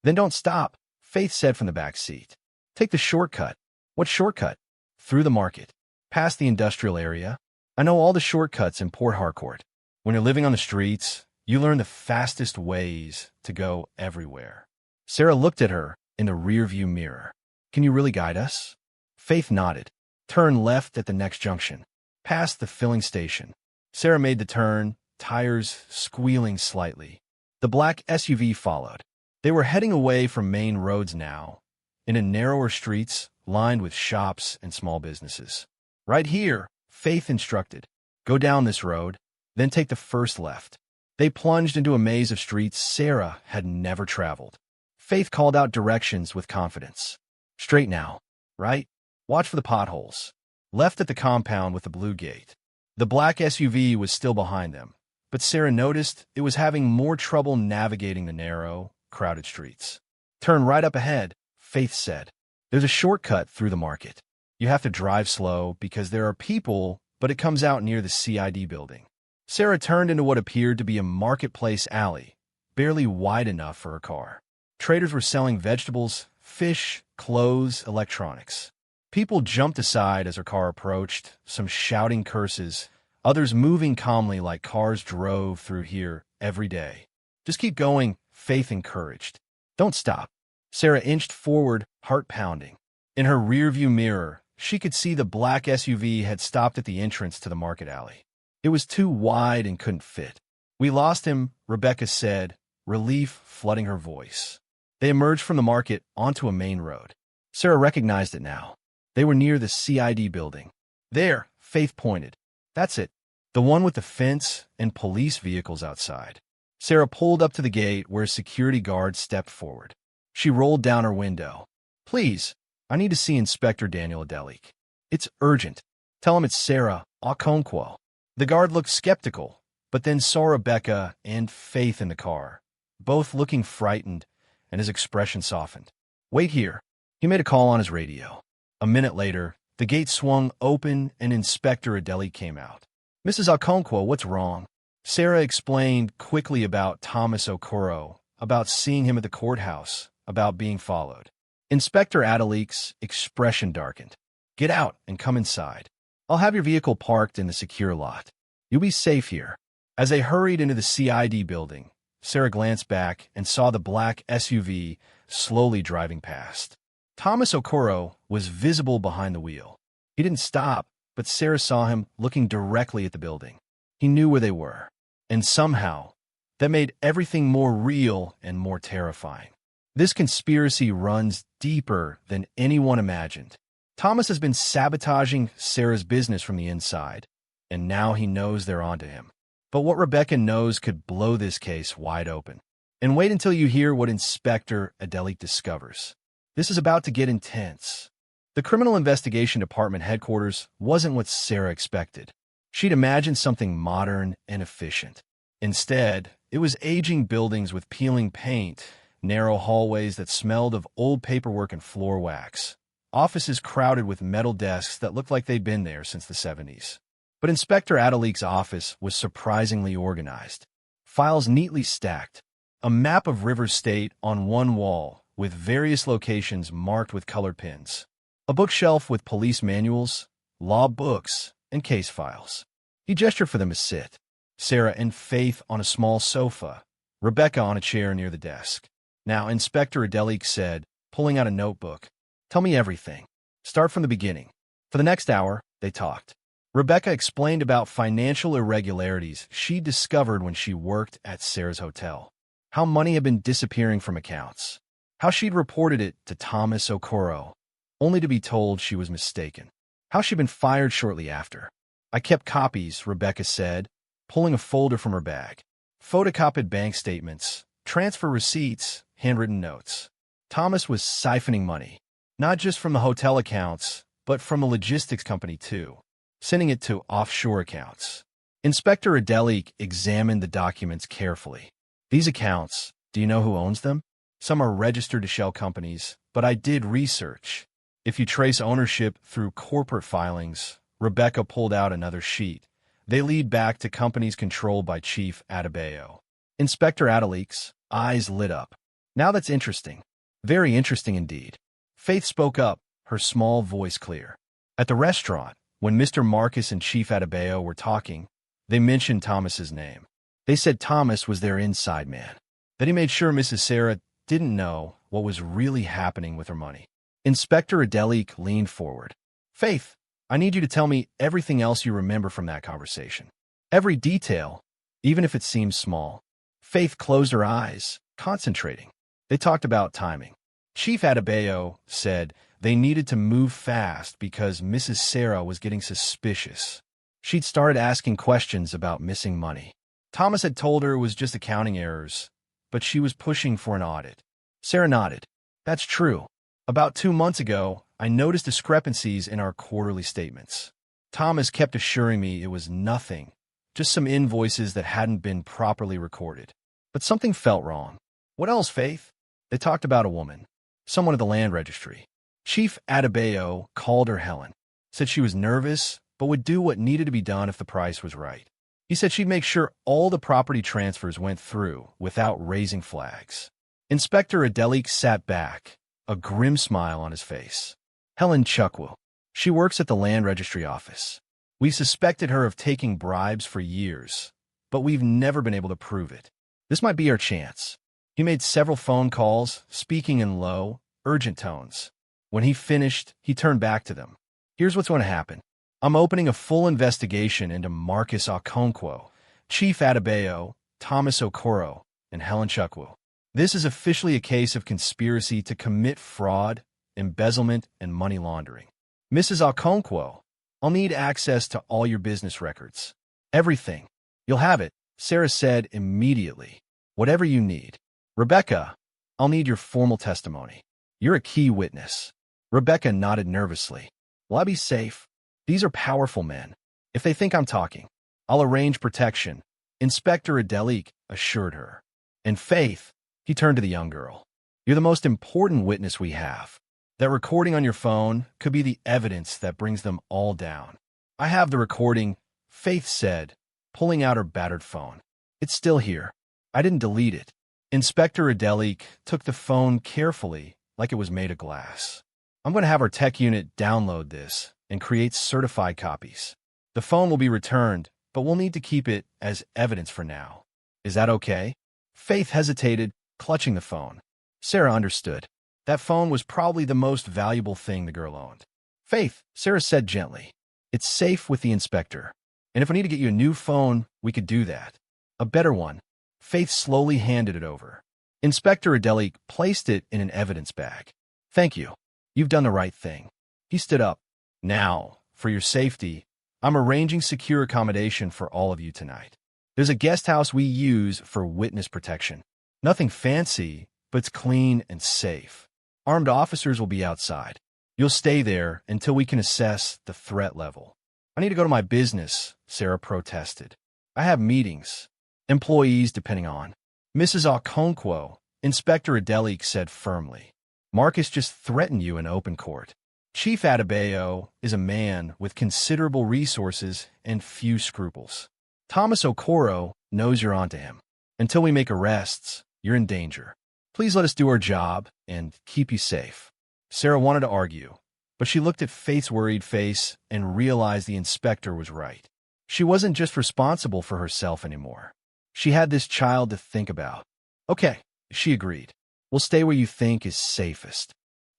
Then don't stop, Faith said from the back seat. Take the shortcut. What shortcut? Through the market. Past the industrial area. I know all the shortcuts in Port Harcourt. When you're living on the streets, you learn the fastest ways to go everywhere. Sarah looked at her in the rearview mirror. Can you really guide us? Faith nodded. Turn left at the next junction. Past the filling station. Sarah made the turn, tires squealing slightly. The black SUV followed. They were heading away from main roads now, into narrower streets lined with shops and small businesses. Right here, Faith instructed. Go down this road, then take the first left. They plunged into a maze of streets Sarah had never traveled. Faith called out directions with confidence. Straight now, right? Watch for the potholes. Left at the compound with the blue gate. The black SUV was still behind them, but Sarah noticed it was having more trouble navigating the narrow, crowded streets. Turn right up ahead, Faith said. There's a shortcut through the market. You have to drive slow because there are people, but it comes out near the CID building. Sarah turned into what appeared to be a marketplace alley, barely wide enough for her car. Traders were selling vegetables, fish, clothes, electronics. People jumped aside as her car approached, some shouting curses, others moving calmly like cars drove through here every day. Just keep going, Faith encouraged. Don't stop. Sarah inched forward, heart pounding. In her rearview mirror, she could see the black SUV had stopped at the entrance to the market alley. It was too wide and couldn't fit. We lost him, Rebecca said, relief flooding her voice. They emerged from the market onto a main road. Sarah recognized it now. They were near the CID building. There, Faith pointed. That's it. The one with the fence and police vehicles outside. Sarah pulled up to the gate where a security guard stepped forward. She rolled down her window. Please, I need to see Inspector Daniel Adelik. It's urgent. Tell him it's Sarah Okonkwo. The guard looked skeptical, but then saw Rebecca and Faith in the car, both looking frightened, and his expression softened. Wait here. He made a call on his radio. A minute later, the gate swung open and Inspector Adelik came out. Mrs. Okonkwo, what's wrong? Sarah explained quickly about Thomas Okonkwo, about seeing him at the courthouse, about being followed. Inspector Adelik's expression darkened. Get out and come inside. I'll have your vehicle parked in the secure lot. You'll be safe here. As they hurried into the CID building, Sarah glanced back and saw the black SUV slowly driving past. Thomas Okonkwo was visible behind the wheel. He didn't stop, but Sarah saw him looking directly at the building. He knew where they were. And somehow, that made everything more real and more terrifying. This conspiracy runs deeper than anyone imagined. Thomas has been sabotaging Sarah's business from the inside, and now he knows they're onto him. But what Rebecca knows could blow this case wide open. And wait until you hear what Inspector Adelik discovers. This is about to get intense. The Criminal Investigation Department headquarters wasn't what Sarah expected. She'd imagined something modern and efficient. Instead, it was aging buildings with peeling paint, narrow hallways that smelled of old paperwork and floor wax, offices crowded with metal desks that looked like they'd been there since the 70s. But Inspector Adelik's office was surprisingly organized. Files neatly stacked, a map of River State on one wall with various locations marked with colored pins, a bookshelf with police manuals, law books, and case files. He gestured for them to sit. Sarah and Faith on a small sofa, Rebecca on a chair near the desk. Now, Inspector Adelik said, pulling out a notebook, "Tell me everything. Start from the beginning." For the next hour, they talked. Rebecca explained about financial irregularities she discovered when she worked at Sarah's hotel, how money had been disappearing from accounts, how she'd reported it to Thomas Okonkwo, only to be told she was mistaken, how she'd been fired shortly after. "I kept copies," Rebecca said, pulling a folder from her bag. Photocopied bank statements, transfer receipts, handwritten notes. Thomas was siphoning money, not just from the hotel accounts, but from a logistics company too, sending it to offshore accounts. Inspector Adelik examined the documents carefully. "These accounts, do you know who owns them? Some are registered to shell companies, but I did research. If you trace ownership through corporate filings," Rebecca pulled out another sheet, "they lead back to companies controlled by Chief Adebayo." Inspector Adelik's eyes lit up. "Now that's interesting. Very interesting indeed." Faith spoke up, her small voice clear. At the restaurant, when Mr. Marcus and Chief Adebayo were talking, they mentioned Thomas's name. They said Thomas was their inside man, that he made sure Mrs. Sarah didn't know what was really happening with her money. Inspector Adelik leaned forward. "Faith, I need you to tell me everything else you remember from that conversation. Every detail, even if it seems small." Faith closed her eyes, concentrating. They talked about timing. Chief Adebayo said they needed to move fast because Mrs. Sarah was getting suspicious. She'd started asking questions about missing money. Thomas had told her it was just accounting errors, but she was pushing for an audit. Sarah nodded. "That's true. About 2 months ago, I noticed discrepancies in our quarterly statements. Thomas kept assuring me it was nothing, just some invoices that hadn't been properly recorded. But something felt wrong." "What else, Faith?" They talked about a woman, someone at the land registry. Chief Adebayo called her Helen, said she was nervous, but would do what needed to be done if the price was right. He said she'd make sure all the property transfers went through without raising flags. Inspector Adelik sat back, a grim smile on his face. "Helen Chuckwill. She works at the land registry office. We've suspected her of taking bribes for years, but we've never been able to prove it. This might be our chance." He made several phone calls, speaking in low, urgent tones. When he finished, he turned back to them. "Here's what's going to happen. I'm opening a full investigation into Marcus Okonkwo, Chief Adebayo, Thomas Okonkwo, and Helen Chuckwill. This is officially a case of conspiracy to commit fraud, embezzlement, and money laundering. Mrs. Okonkwo, I'll need access to all your business records. Everything. You'll have it," Sarah said immediately. "Whatever you need. Rebecca, I'll need your formal testimony. You're a key witness." Rebecca nodded nervously. "Will I be safe? These are powerful men. If they think I'm talking, I'll arrange protection," Inspector Adelik assured her. "And Faith," he turned to the young girl, "you're the most important witness we have. That recording on your phone could be the evidence that brings them all down." "I have the recording," Faith said, pulling out her battered phone. "It's still here. I didn't delete it." Inspector Adelik took the phone carefully, like it was made of glass. "I'm going to have our tech unit download this and create certified copies. The phone will be returned, but we'll need to keep it as evidence for now. Is that okay?" Faith hesitated, clutching the phone. Sarah understood. That phone was probably the most valuable thing the girl owned. "Faith," Sarah said gently, "it's safe with the inspector. And if I need to get you a new phone, we could do that. A better one." Faith slowly handed it over. Inspector Adelik placed it in an evidence bag. "Thank you. You've done the right thing." He stood up. "Now, for your safety, I'm arranging secure accommodation for all of you tonight. There's a guest house we use for witness protection. Nothing fancy, but it's clean and safe. Armed officers will be outside. You'll stay there until we can assess the threat level. I need to go to my business, Sarah protested. I have meetings. Employees depending on. Mrs. Okonkwo, Inspector Adelik said firmly. Marcus just threatened you in open court. Chief Adebayo is a man with considerable resources and few scruples. Thomas Okoro knows you're onto him. Until we make arrests, you're in danger. Please let us do our job and keep you safe. Sarah wanted to argue, but she looked at Faith's worried face and realized the inspector was right. She wasn't just responsible for herself anymore. She had this child to think about. Okay, she agreed. We'll stay where you think is safest.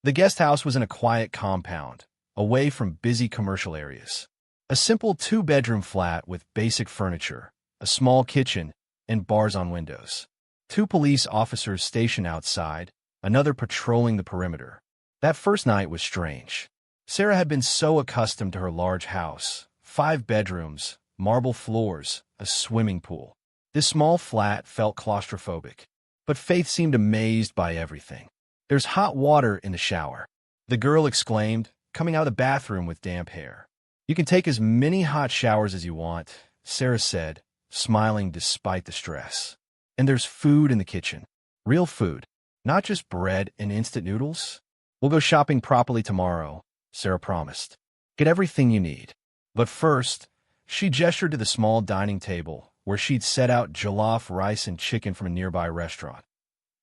The guest house was in a quiet compound, away from busy commercial areas. A simple two-bedroom flat with basic furniture, a small kitchen, and bars on windows. 2 police officers stationed outside, another patrolling the perimeter. That first night was strange. Sarah had been so accustomed to her large house, 5 bedrooms, marble floors, a swimming pool. This small flat felt claustrophobic. But Faith seemed amazed by everything. There's hot water in the shower, the girl exclaimed, coming out of the bathroom with damp hair. You can take as many hot showers as you want, Sarah said, smiling despite the stress. And there's food in the kitchen. Real food, not just bread and instant noodles. We'll go shopping properly tomorrow, Sarah promised. Get everything you need. But first, she gestured to the small dining table where she'd set out jollof rice and chicken from a nearby restaurant.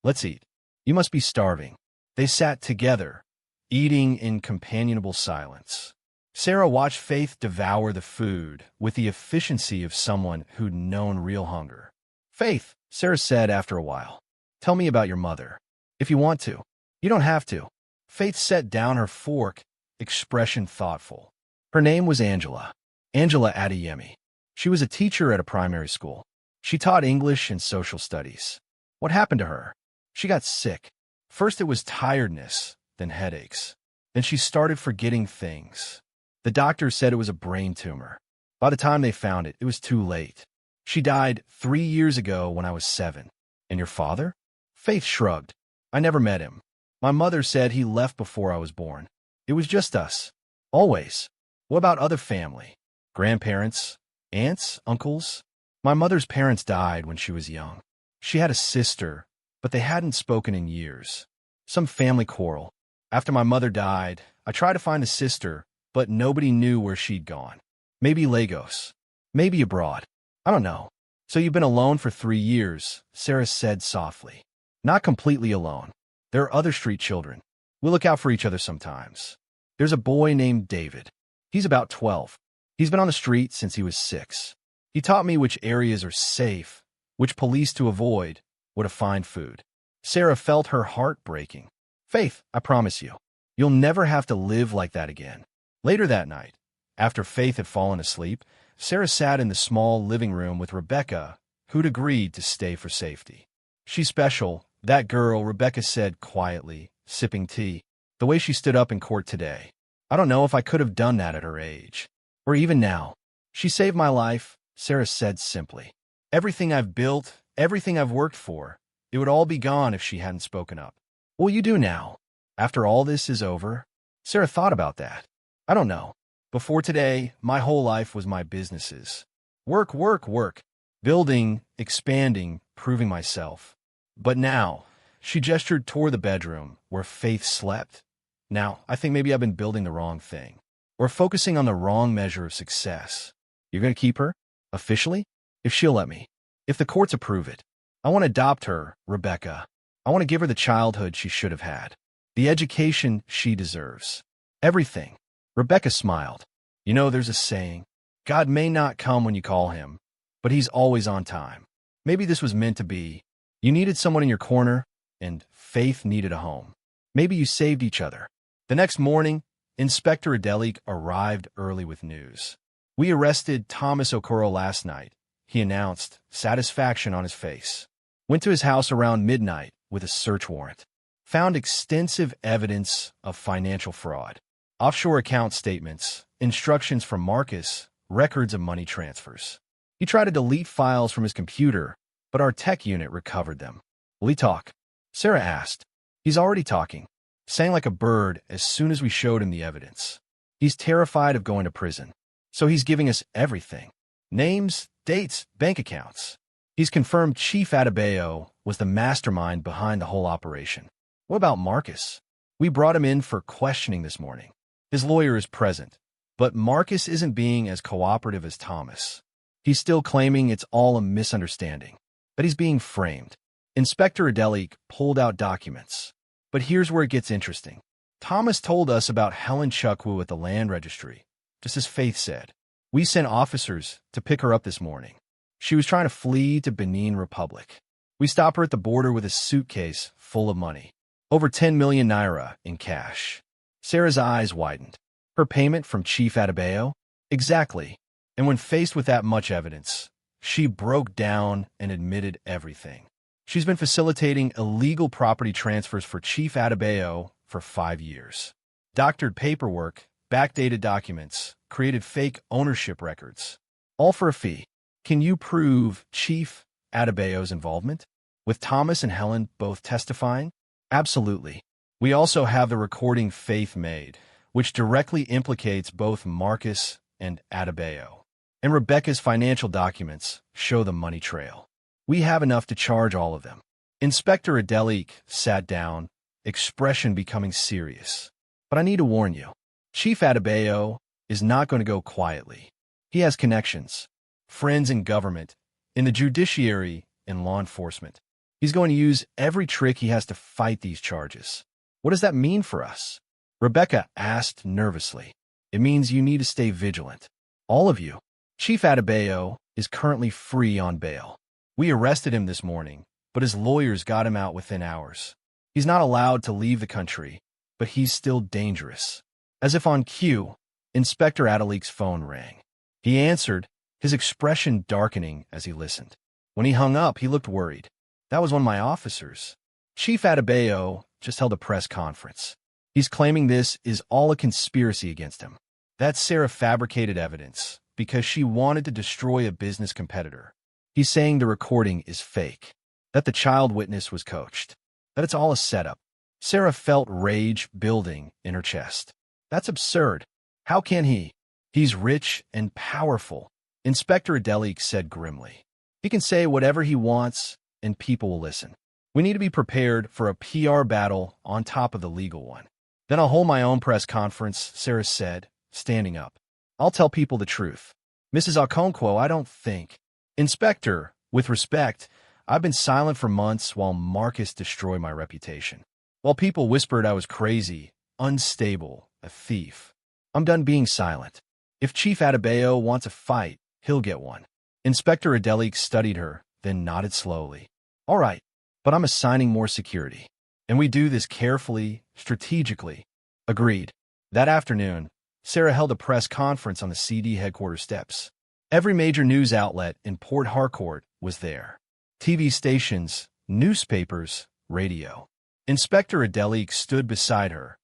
Let's eat. You must be starving. They sat together, eating in companionable silence. Sarah watched Faith devour the food with the efficiency of someone who'd known real hunger. Faith, Sarah said after a while, tell me about your mother. If you want to. You don't have to. Faith set down her fork, expression thoughtful. Her name was Angela. Angela Adeyemi. She was a teacher at a primary school. She taught English and social studies. What happened to her? She got sick. First it was tiredness, then headaches. Then she started forgetting things. The doctor said it was a brain tumor. By the time they found it, it was too late. She died 3 years ago when I was 7. And your father? Faith shrugged. I never met him. My mother said he left before I was born. It was just us. Always. What about other family? Grandparents? Aunts? Uncles? My mother's parents died when she was young. She had a sister, but they hadn't spoken in years. Some family quarrel. After my mother died, I tried to find the sister, but nobody knew where she'd gone. Maybe Lagos. Maybe abroad. I don't know. So you've been alone for 3 years, Sarah said softly. Not completely alone. There are other street children. We look out for each other sometimes. There's a boy named David. He's about 12. He's been on the street since he was 6. He taught me which areas are safe, which police to avoid, where to find food. Sarah felt her heart breaking. Faith, I promise you, you'll never have to live like that again. Later that night, after Faith had fallen asleep, Sarah sat in the small living room with Rebecca, who'd agreed to stay for safety. She's special, that girl, Rebecca said quietly, sipping tea, the way she stood up in court today. I don't know if I could have done that at her age. Or even now. She saved my life, Sarah said simply. Everything I've built, everything I've worked for, it would all be gone if she hadn't spoken up. What will you do now? After all this is over? Sarah thought about that. I don't know. Before today, my whole life was my businesses. Work, work, work. Building, expanding, proving myself. But now, she gestured toward the bedroom where Faith slept. Now, I think maybe I've been building the wrong thing. Or focusing on the wrong measure of success. You're going to keep her? Officially? If she'll let me. If the courts approve it. I want to adopt her, Rebecca. I want to give her the childhood she should have had. The education she deserves. Everything. Rebecca smiled. You know, there's a saying. God may not come when you call him, but he's always on time. Maybe this was meant to be. You needed someone in your corner, and Faith needed a home. Maybe you saved each other. The next morning, Inspector Adelik arrived early with news. We arrested Thomas Okoro last night, he announced, satisfaction on his face. Went to his house around midnight with a search warrant. Found extensive evidence of financial fraud. Offshore account statements, instructions from Marcus, records of money transfers. He tried to delete files from his computer, but our tech unit recovered them. Will he talk? Sarah asked. He's already talking. sang like a bird as soon as we showed him the evidence. He's terrified of going to prison, so he's giving us everything. Names, dates, bank accounts. He's confirmed Chief Adebayo was the mastermind behind the whole operation. What about Marcus? We brought him in for questioning this morning. His lawyer is present, but Marcus isn't being as cooperative as Thomas. He's still claiming it's all a misunderstanding, that he's being framed. Inspector Adelik pulled out documents. But here's where it gets interesting. Thomas told us about Helen Chukwu at the land registry, just as Faith said. We sent officers to pick her up this morning. She was trying to flee to Benin Republic. We stopped her at the border with a suitcase full of money. Over 10 million naira in cash. Sarah's eyes widened. Her payment from Chief Adebayo? Exactly. And when faced with that much evidence, she broke down and admitted everything. She's been facilitating illegal property transfers for Chief Adebayo for 5 years. Doctored paperwork, backdated documents, created fake ownership records. All for a fee. Can you prove Chief Adebayo's involvement? With Thomas and Helen both testifying? Absolutely. We also have the recording Faith made, which directly implicates both Marcus and Adebayo. And Rebecca's financial documents show the money trail. We have enough to charge all of them. Inspector Adelik sat down, expression becoming serious. But I need to warn you, Chief Adebayo is not going to go quietly. He has connections, friends in government, in the judiciary, and law enforcement. He's going to use every trick he has to fight these charges. What does that mean for us? Rebecca asked nervously. It means you need to stay vigilant. All of you. Chief Adebayo is currently free on bail. We arrested him this morning, but his lawyers got him out within hours. He's not allowed to leave the country, but he's still dangerous. As if on cue, Inspector Adelik's phone rang. He answered, his expression darkening as he listened. When he hung up, he looked worried. That was one of my officers. Chief Adebayo just held a press conference. He's claiming this is all a conspiracy against him. That Sarah fabricated evidence because she wanted to destroy a business competitor. He's saying the recording is fake, that the child witness was coached, that it's all a setup. Sarah felt rage building in her chest. That's absurd. How can he? He's rich and powerful, Inspector Adelik said grimly. He can say whatever he wants, and people will listen. We need to be prepared for a PR battle on top of the legal one. Then I'll hold my own press conference, Sarah said, standing up. I'll tell people the truth. Mrs. Okonkwo, I don't think. Inspector, with respect, I've been silent for months while Marcus destroyed my reputation. While people whispered I was crazy, unstable, a thief. I'm done being silent. If Chief Adebayo wants a fight, he'll get one. Inspector Adelik studied her, then nodded slowly. All right, but I'm assigning more security. And we do this carefully, strategically. Agreed. That afternoon, Sarah held a press conference on the CD headquarters steps. Every major news outlet in Port Harcourt was there. TV stations, newspapers, radio. Inspector Adelik stood beside her,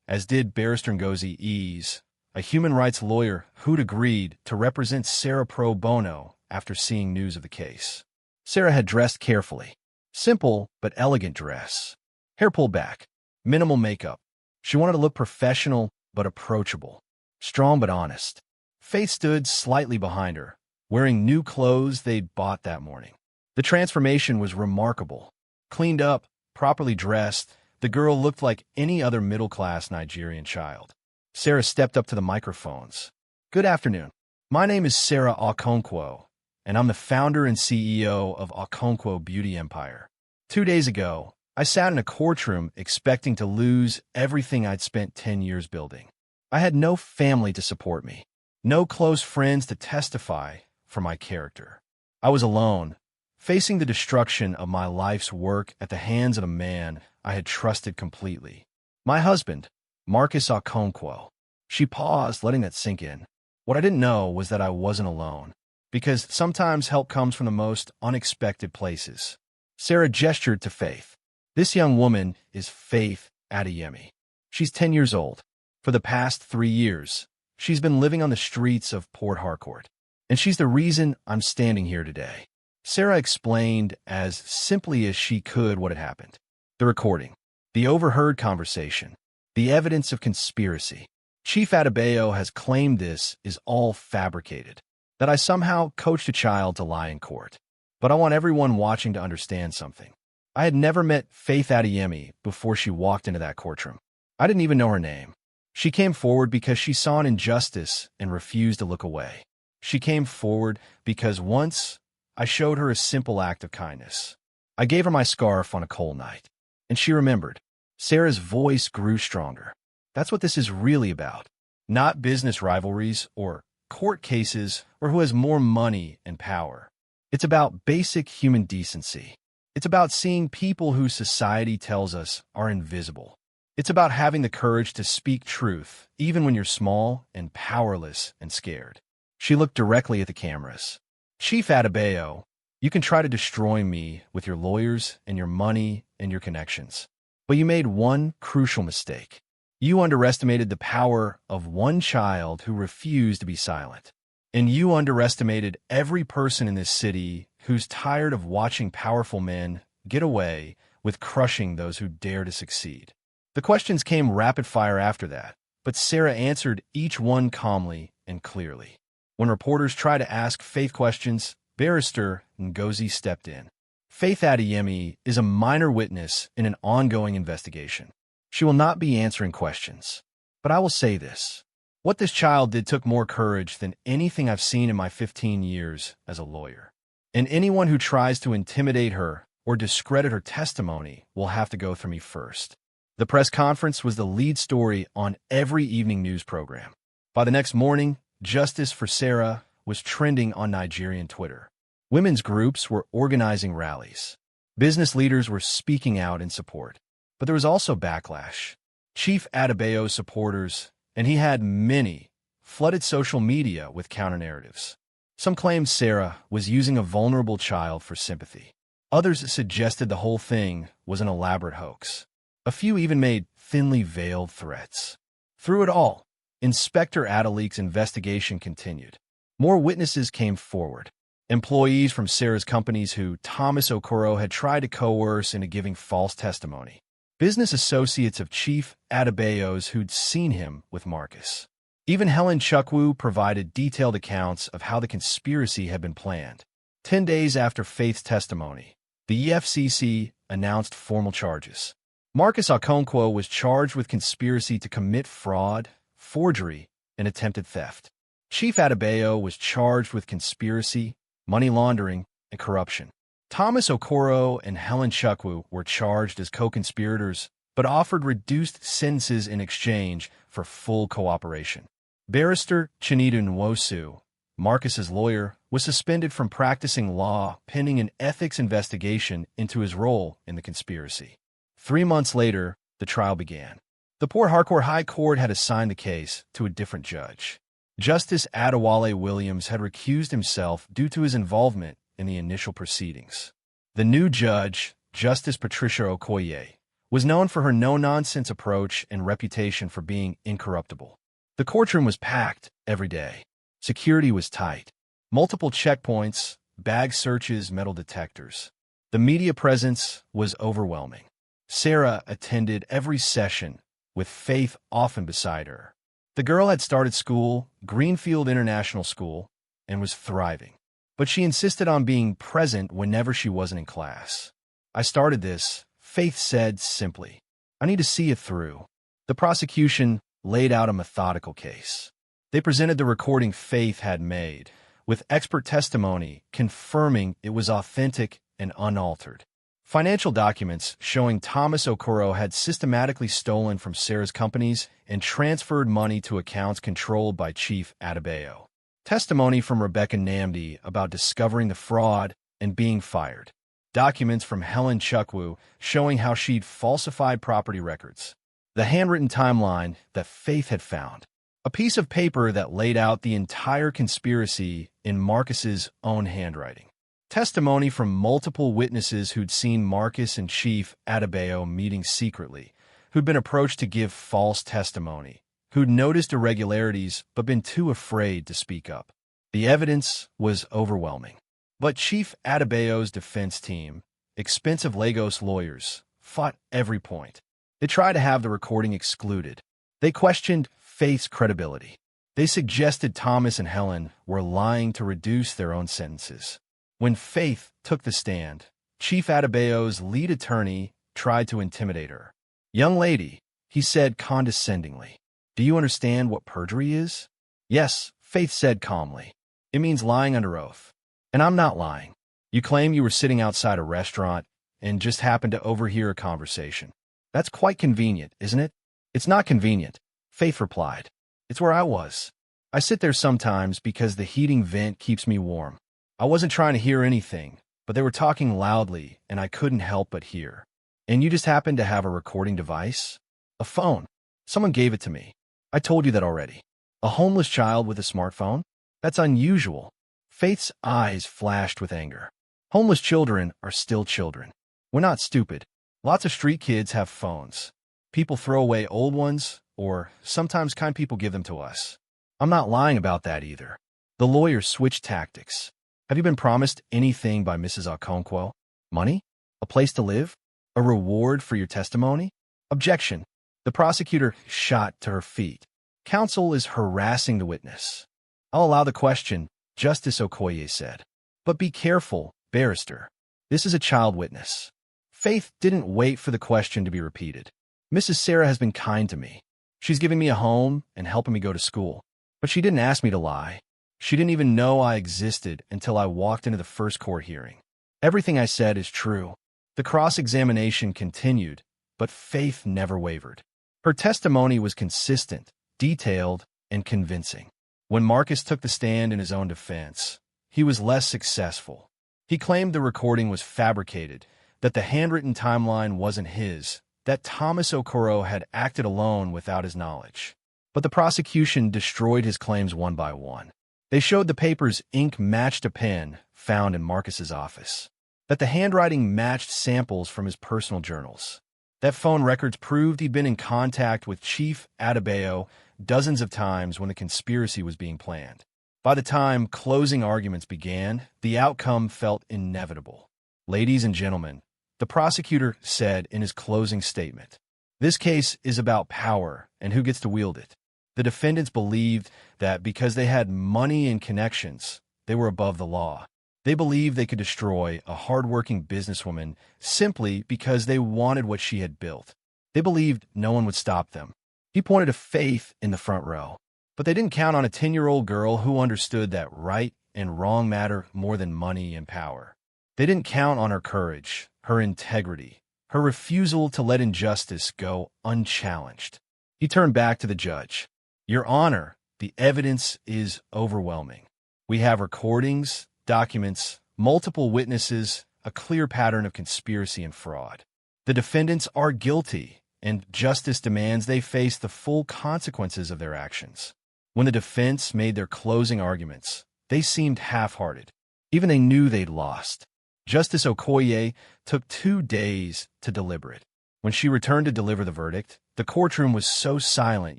as did Barrister Ngozi Ease, a human rights lawyer who'd agreed to represent Sarah pro bono after seeing news of the case. Sarah had dressed carefully. Simple but elegant dress. Hair pulled back. Minimal makeup. She wanted to look professional but approachable. Strong but honest. Faith stood slightly behind her, wearing new clothes they'd bought that morning. The transformation was remarkable. Cleaned up, properly dressed, the girl looked like any other middle-class Nigerian child. Sarah stepped up to the microphones. Good afternoon. My name is Sarah Okonkwo, and I'm the founder and CEO of Okonkwo Beauty Empire. 2 days ago, I sat in a courtroom expecting to lose everything I'd spent 10 years building. I had no family to support me, no close friends to testify for my character. I was alone, facing the destruction of my life's work at the hands of a man I had trusted completely. My husband, Marcus Okonkwo. She paused, letting that sink in. What I didn't know was that I wasn't alone, because sometimes help comes from the most unexpected places. Sarah gestured to Faith. This young woman is Faith Adeyemi. She's 10 years old. For the past 3 years, she's been living on the streets of Port Harcourt, and she's the reason I'm standing here today. Sarah explained as simply as she could what had happened. The recording. The overheard conversation. The evidence of conspiracy. Chief Adebayo has claimed this is all fabricated, that I somehow coached a child to lie in court. But I want everyone watching to understand something. I had never met Faith Adeyemi before she walked into that courtroom. I didn't even know her name. She came forward because she saw an injustice and refused to look away. She came forward because once I showed her a simple act of kindness. I gave her my scarf on a cold night, and she remembered. Sarah's voice grew stronger. That's what this is really about. Not business rivalries or court cases or who has more money and power. It's about basic human decency. It's about seeing people who society tells us are invisible. It's about having the courage to speak truth, even when you're small and powerless and scared. She looked directly at the cameras. Chief Adebayo, you can try to destroy me with your lawyers and your money and your connections. But you made one crucial mistake. You underestimated the power of one child who refused to be silent. And you underestimated every person in this city who's tired of watching powerful men get away with crushing those who dare to succeed. The questions came rapid fire after that, but Sarah answered each one calmly and clearly. When reporters tried to ask Faith questions, Barrister Ngozi stepped in. Faith Adeyemi is a minor witness in an ongoing investigation. She will not be answering questions. But I will say this. What this child did took more courage than anything I've seen in my 15 years as a lawyer. And anyone who tries to intimidate her or discredit her testimony will have to go through me first. The press conference was the lead story on every evening news program. By the next morning, justice for Sarah was trending on Nigerian Twitter. Women's groups were organizing rallies. Business leaders were speaking out in support. But there was also backlash. Chief Adebayo's supporters, and he had many, flooded social media with counter-narratives. Some claimed Sarah was using a vulnerable child for sympathy. Others suggested the whole thing was an elaborate hoax. A few even made thinly veiled threats. Through it all, Inspector Adelique's investigation continued. More witnesses came forward. Employees from Sarah's companies who Thomas Okonkwo had tried to coerce into giving false testimony. Business associates of Chief Adebayo's who'd seen him with Marcus. Even Helen Chukwu provided detailed accounts of how the conspiracy had been planned. 10 days after Faith's testimony, the EFCC announced formal charges. Marcus Okonkwo was charged with conspiracy to commit fraud, forgery, and attempted theft. Chief Adebayo was charged with conspiracy, money laundering, and corruption. Thomas Okonkwo and Helen Chukwu were charged as co-conspirators, but offered reduced sentences in exchange for full cooperation. Barrister Chinedu Nwosu, Marcus's lawyer, was suspended from practicing law pending an ethics investigation into his role in the conspiracy. 3 months later, the trial began. The Port Harcourt High Court had assigned the case to a different judge. Justice Adewale Williams had recused himself due to his involvement in the initial proceedings. The new judge, Justice Patricia Okoye, was known for her no-nonsense approach and reputation for being incorruptible. The courtroom was packed every day. Security was tight. Multiple checkpoints, bag searches, metal detectors. The media presence was overwhelming. Sarah attended every session, with Faith often beside her. The girl had started school, Greenfield International School, and was thriving. But she insisted on being present whenever she wasn't in class. I started this, Faith said simply. I need to see it through. The prosecution laid out a methodical case. They presented the recording Faith had made, with expert testimony confirming it was authentic and unaltered. Financial documents showing Thomas Okonkwo had systematically stolen from Sarah's companies and transferred money to accounts controlled by Chief Adebayo. Testimony from Rebecca Namdi about discovering the fraud and being fired. Documents from Helen Chukwu showing how she'd falsified property records. The handwritten timeline that Faith had found. A piece of paper that laid out the entire conspiracy in Marcus's own handwriting. Testimony from multiple witnesses who'd seen Marcus and Chief Adebayo meeting secretly, who'd been approached to give false testimony, who'd noticed irregularities but been too afraid to speak up. The evidence was overwhelming. But Chief Adebayo's defense team, expensive Lagos lawyers, fought every point. They tried to have the recording excluded. They questioned Faith's credibility. They suggested Thomas and Helen were lying to reduce their own sentences. When Faith took the stand, Chief Adebayo's lead attorney tried to intimidate her. "Young lady," he said condescendingly, "do you understand what perjury is?" "Yes," Faith said calmly. "It means lying under oath. And I'm not lying. You claim you were sitting outside a restaurant and just happened to overhear a conversation. That's quite convenient, isn't it?" "It's not convenient," Faith replied. "It's where I was. I sit there sometimes because the heating vent keeps me warm. I wasn't trying to hear anything, but they were talking loudly and I couldn't help but hear." "And you just happened to have a recording device?" "A phone. Someone gave it to me. I told you that already." "A homeless child with a smartphone? That's unusual." Faith's eyes flashed with anger. "Homeless children are still children. We're not stupid. Lots of street kids have phones. People throw away old ones, or sometimes kind people give them to us. I'm not lying about that either." The lawyer switched tactics. "Have you been promised anything by Mrs. Okonkwo? Money? A place to live? A reward for your testimony?" "Objection." The prosecutor shot to her feet. "Counsel is harassing the witness." "I'll allow the question," Justice Okoye said. "But be careful, barrister. This is a child witness." Faith didn't wait for the question to be repeated. "Mrs. Sarah has been kind to me. She's giving me a home and helping me go to school. But she didn't ask me to lie. She didn't even know I existed until I walked into the first court hearing. Everything I said is true." The cross-examination continued, but Faith never wavered. Her testimony was consistent, detailed, and convincing. When Marcus took the stand in his own defense, he was less successful. He claimed the recording was fabricated, that the handwritten timeline wasn't his, that Thomas Okoro had acted alone without his knowledge. But the prosecution destroyed his claims one by one. They showed the paper's ink matched a pen found in Marcus's office, that the handwriting matched samples from his personal journals, that phone records proved he'd been in contact with Chief Adebayo dozens of times when the conspiracy was being planned. By the time closing arguments began, the outcome felt inevitable. "Ladies and gentlemen," the prosecutor said in his closing statement, "this case is about power and who gets to wield it." The defendants believed that because they had money and connections, they were above the law. They believed they could destroy a hardworking businesswoman simply because they wanted what she had built. They believed no one would stop them. He pointed to Faith in the front row. But they didn't count on a 10-year-old girl who understood that right and wrong matter more than money and power. They didn't count on her courage, her integrity, her refusal to let injustice go unchallenged. He turned back to the judge. "Your Honor, the evidence is overwhelming. We have recordings, documents, multiple witnesses, a clear pattern of conspiracy and fraud. The defendants are guilty, and justice demands they face the full consequences of their actions." When the defense made their closing arguments, they seemed half-hearted. Even they knew they'd lost. Justice Okoye took 2 days to deliberate. When she returned to deliver the verdict, the courtroom was so silent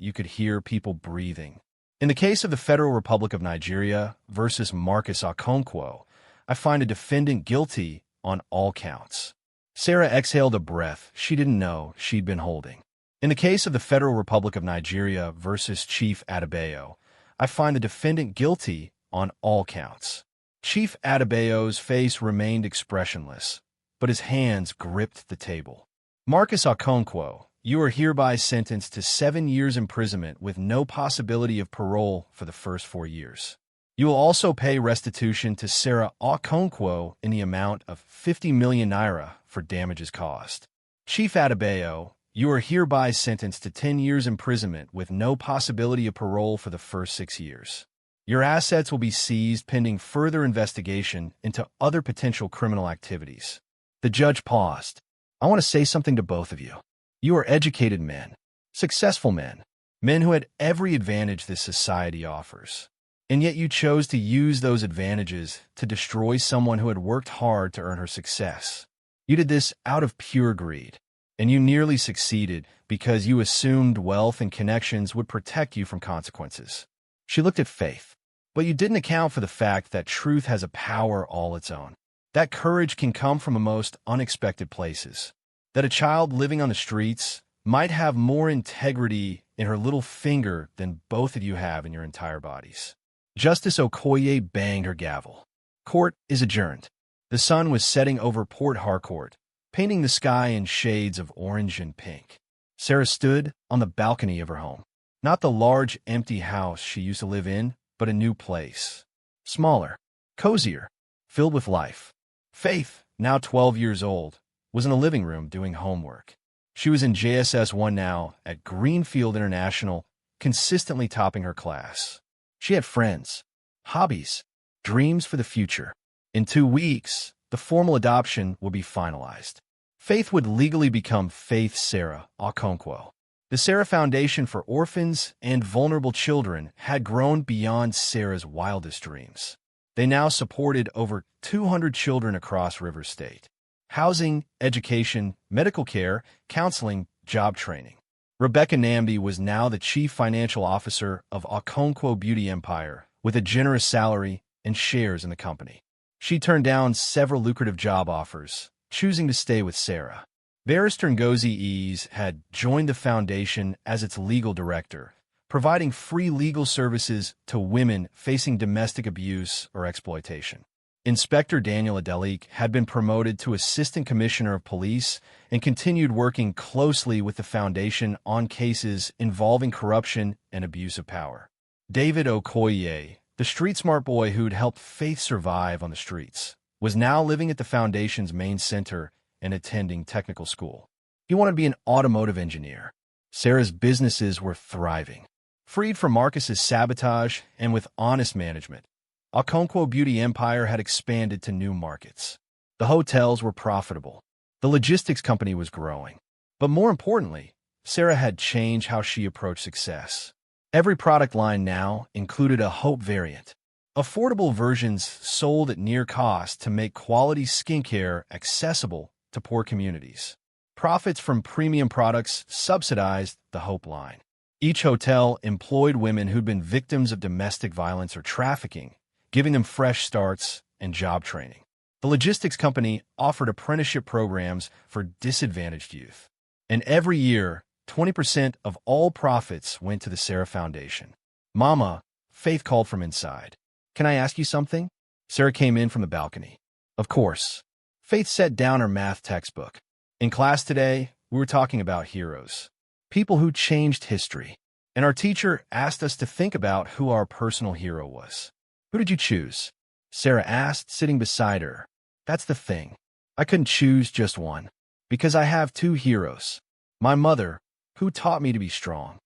you could hear people breathing. "In the case of the Federal Republic of Nigeria versus Marcus Okonkwo, I find a defendant guilty on all counts." Sarah exhaled a breath she didn't know she'd been holding. "In the case of the Federal Republic of Nigeria versus Chief Adebayo, I find the defendant guilty on all counts." Chief Adebayo's face remained expressionless, but his hands gripped the table. "Marcus Okonkwo, you are hereby sentenced to 7 years imprisonment with no possibility of parole for the first 4 years. You will also pay restitution to Sarah Okonkwo in the amount of 50 million naira for damages caused. Chief Adebayo, you are hereby sentenced to 10 years imprisonment with no possibility of parole for the first 6 years. Your assets will be seized pending further investigation into other potential criminal activities." The judge paused. "I want to say something to both of you. You are educated men, successful men who had every advantage this society offers. And yet you chose to use those advantages to destroy someone who had worked hard to earn her success. You did this out of pure greed. And you nearly succeeded because you assumed wealth and connections would protect you from consequences." She looked at Faith. "But you didn't account for the fact that truth has a power all its own. That courage can come from the most unexpected places. That a child living on the streets, might have more integrity in her little finger than both of you have in your entire bodies. Justice Okoye banged her gavel. Court is adjourned. The sun was setting over Port Harcourt, painting the sky in shades of orange and pink. Sarah stood on the balcony of her home. Not the large, empty house she used to live in, but a new place. Smaller, cozier, filled with life. Faith, now 12 years old, was in the living room doing homework. She was in JSS 1 now at Greenfield International, consistently topping her class. She had friends, hobbies, dreams for the future. In 2 weeks, the formal adoption would be finalized. Faith would legally become Faith Sarah Okonkwo. The Sarah Foundation for Orphans and Vulnerable Children had grown beyond Sarah's wildest dreams. They now supported over 200 children across River State. Housing, education, medical care, counseling, job training. Rebecca Namby was now the chief financial officer of Okonkwo Beauty Empire, with a generous salary and shares in the company. She turned down several lucrative job offers, choosing to stay with Sarah. Barrister Ngozi Ease had joined the foundation as its legal director, providing free legal services to women facing domestic abuse or exploitation. Inspector Daniel Adelik had been promoted to Assistant Commissioner of Police and continued working closely with the foundation on cases involving corruption and abuse of power. David Okoye, the street-smart boy who'd helped Faith survive on the streets, was now living at the foundation's main center and attending technical school. He wanted to be an automotive engineer. Sarah's businesses were thriving. Freed from Marcus's sabotage and with honest management, Okonkwo Beauty Empire had expanded to new markets. The hotels were profitable. The logistics company was growing. But more importantly, Sarah had changed how she approached success. Every product line now included a Hope variant. Affordable versions sold at near cost to make quality skincare accessible to poor communities. Profits from premium products subsidized the Hope line. Each hotel employed women who'd been victims of domestic violence or trafficking, giving them fresh starts and job training. The logistics company offered apprenticeship programs for disadvantaged youth. And every year, 20% of all profits went to the Sarah Foundation. "Mama," Faith called from inside. "Can I ask you something?" Sarah came in from the balcony. "Of course." Faith set down her math textbook. "In class today, we were talking about heroes, people who changed history. And our teacher asked us to think about who our personal hero was. Who did you choose?" Sarah asked, sitting beside her. "That's the thing. I couldn't choose just one. Because I have 2 heroes. My mother, who taught me to be strong,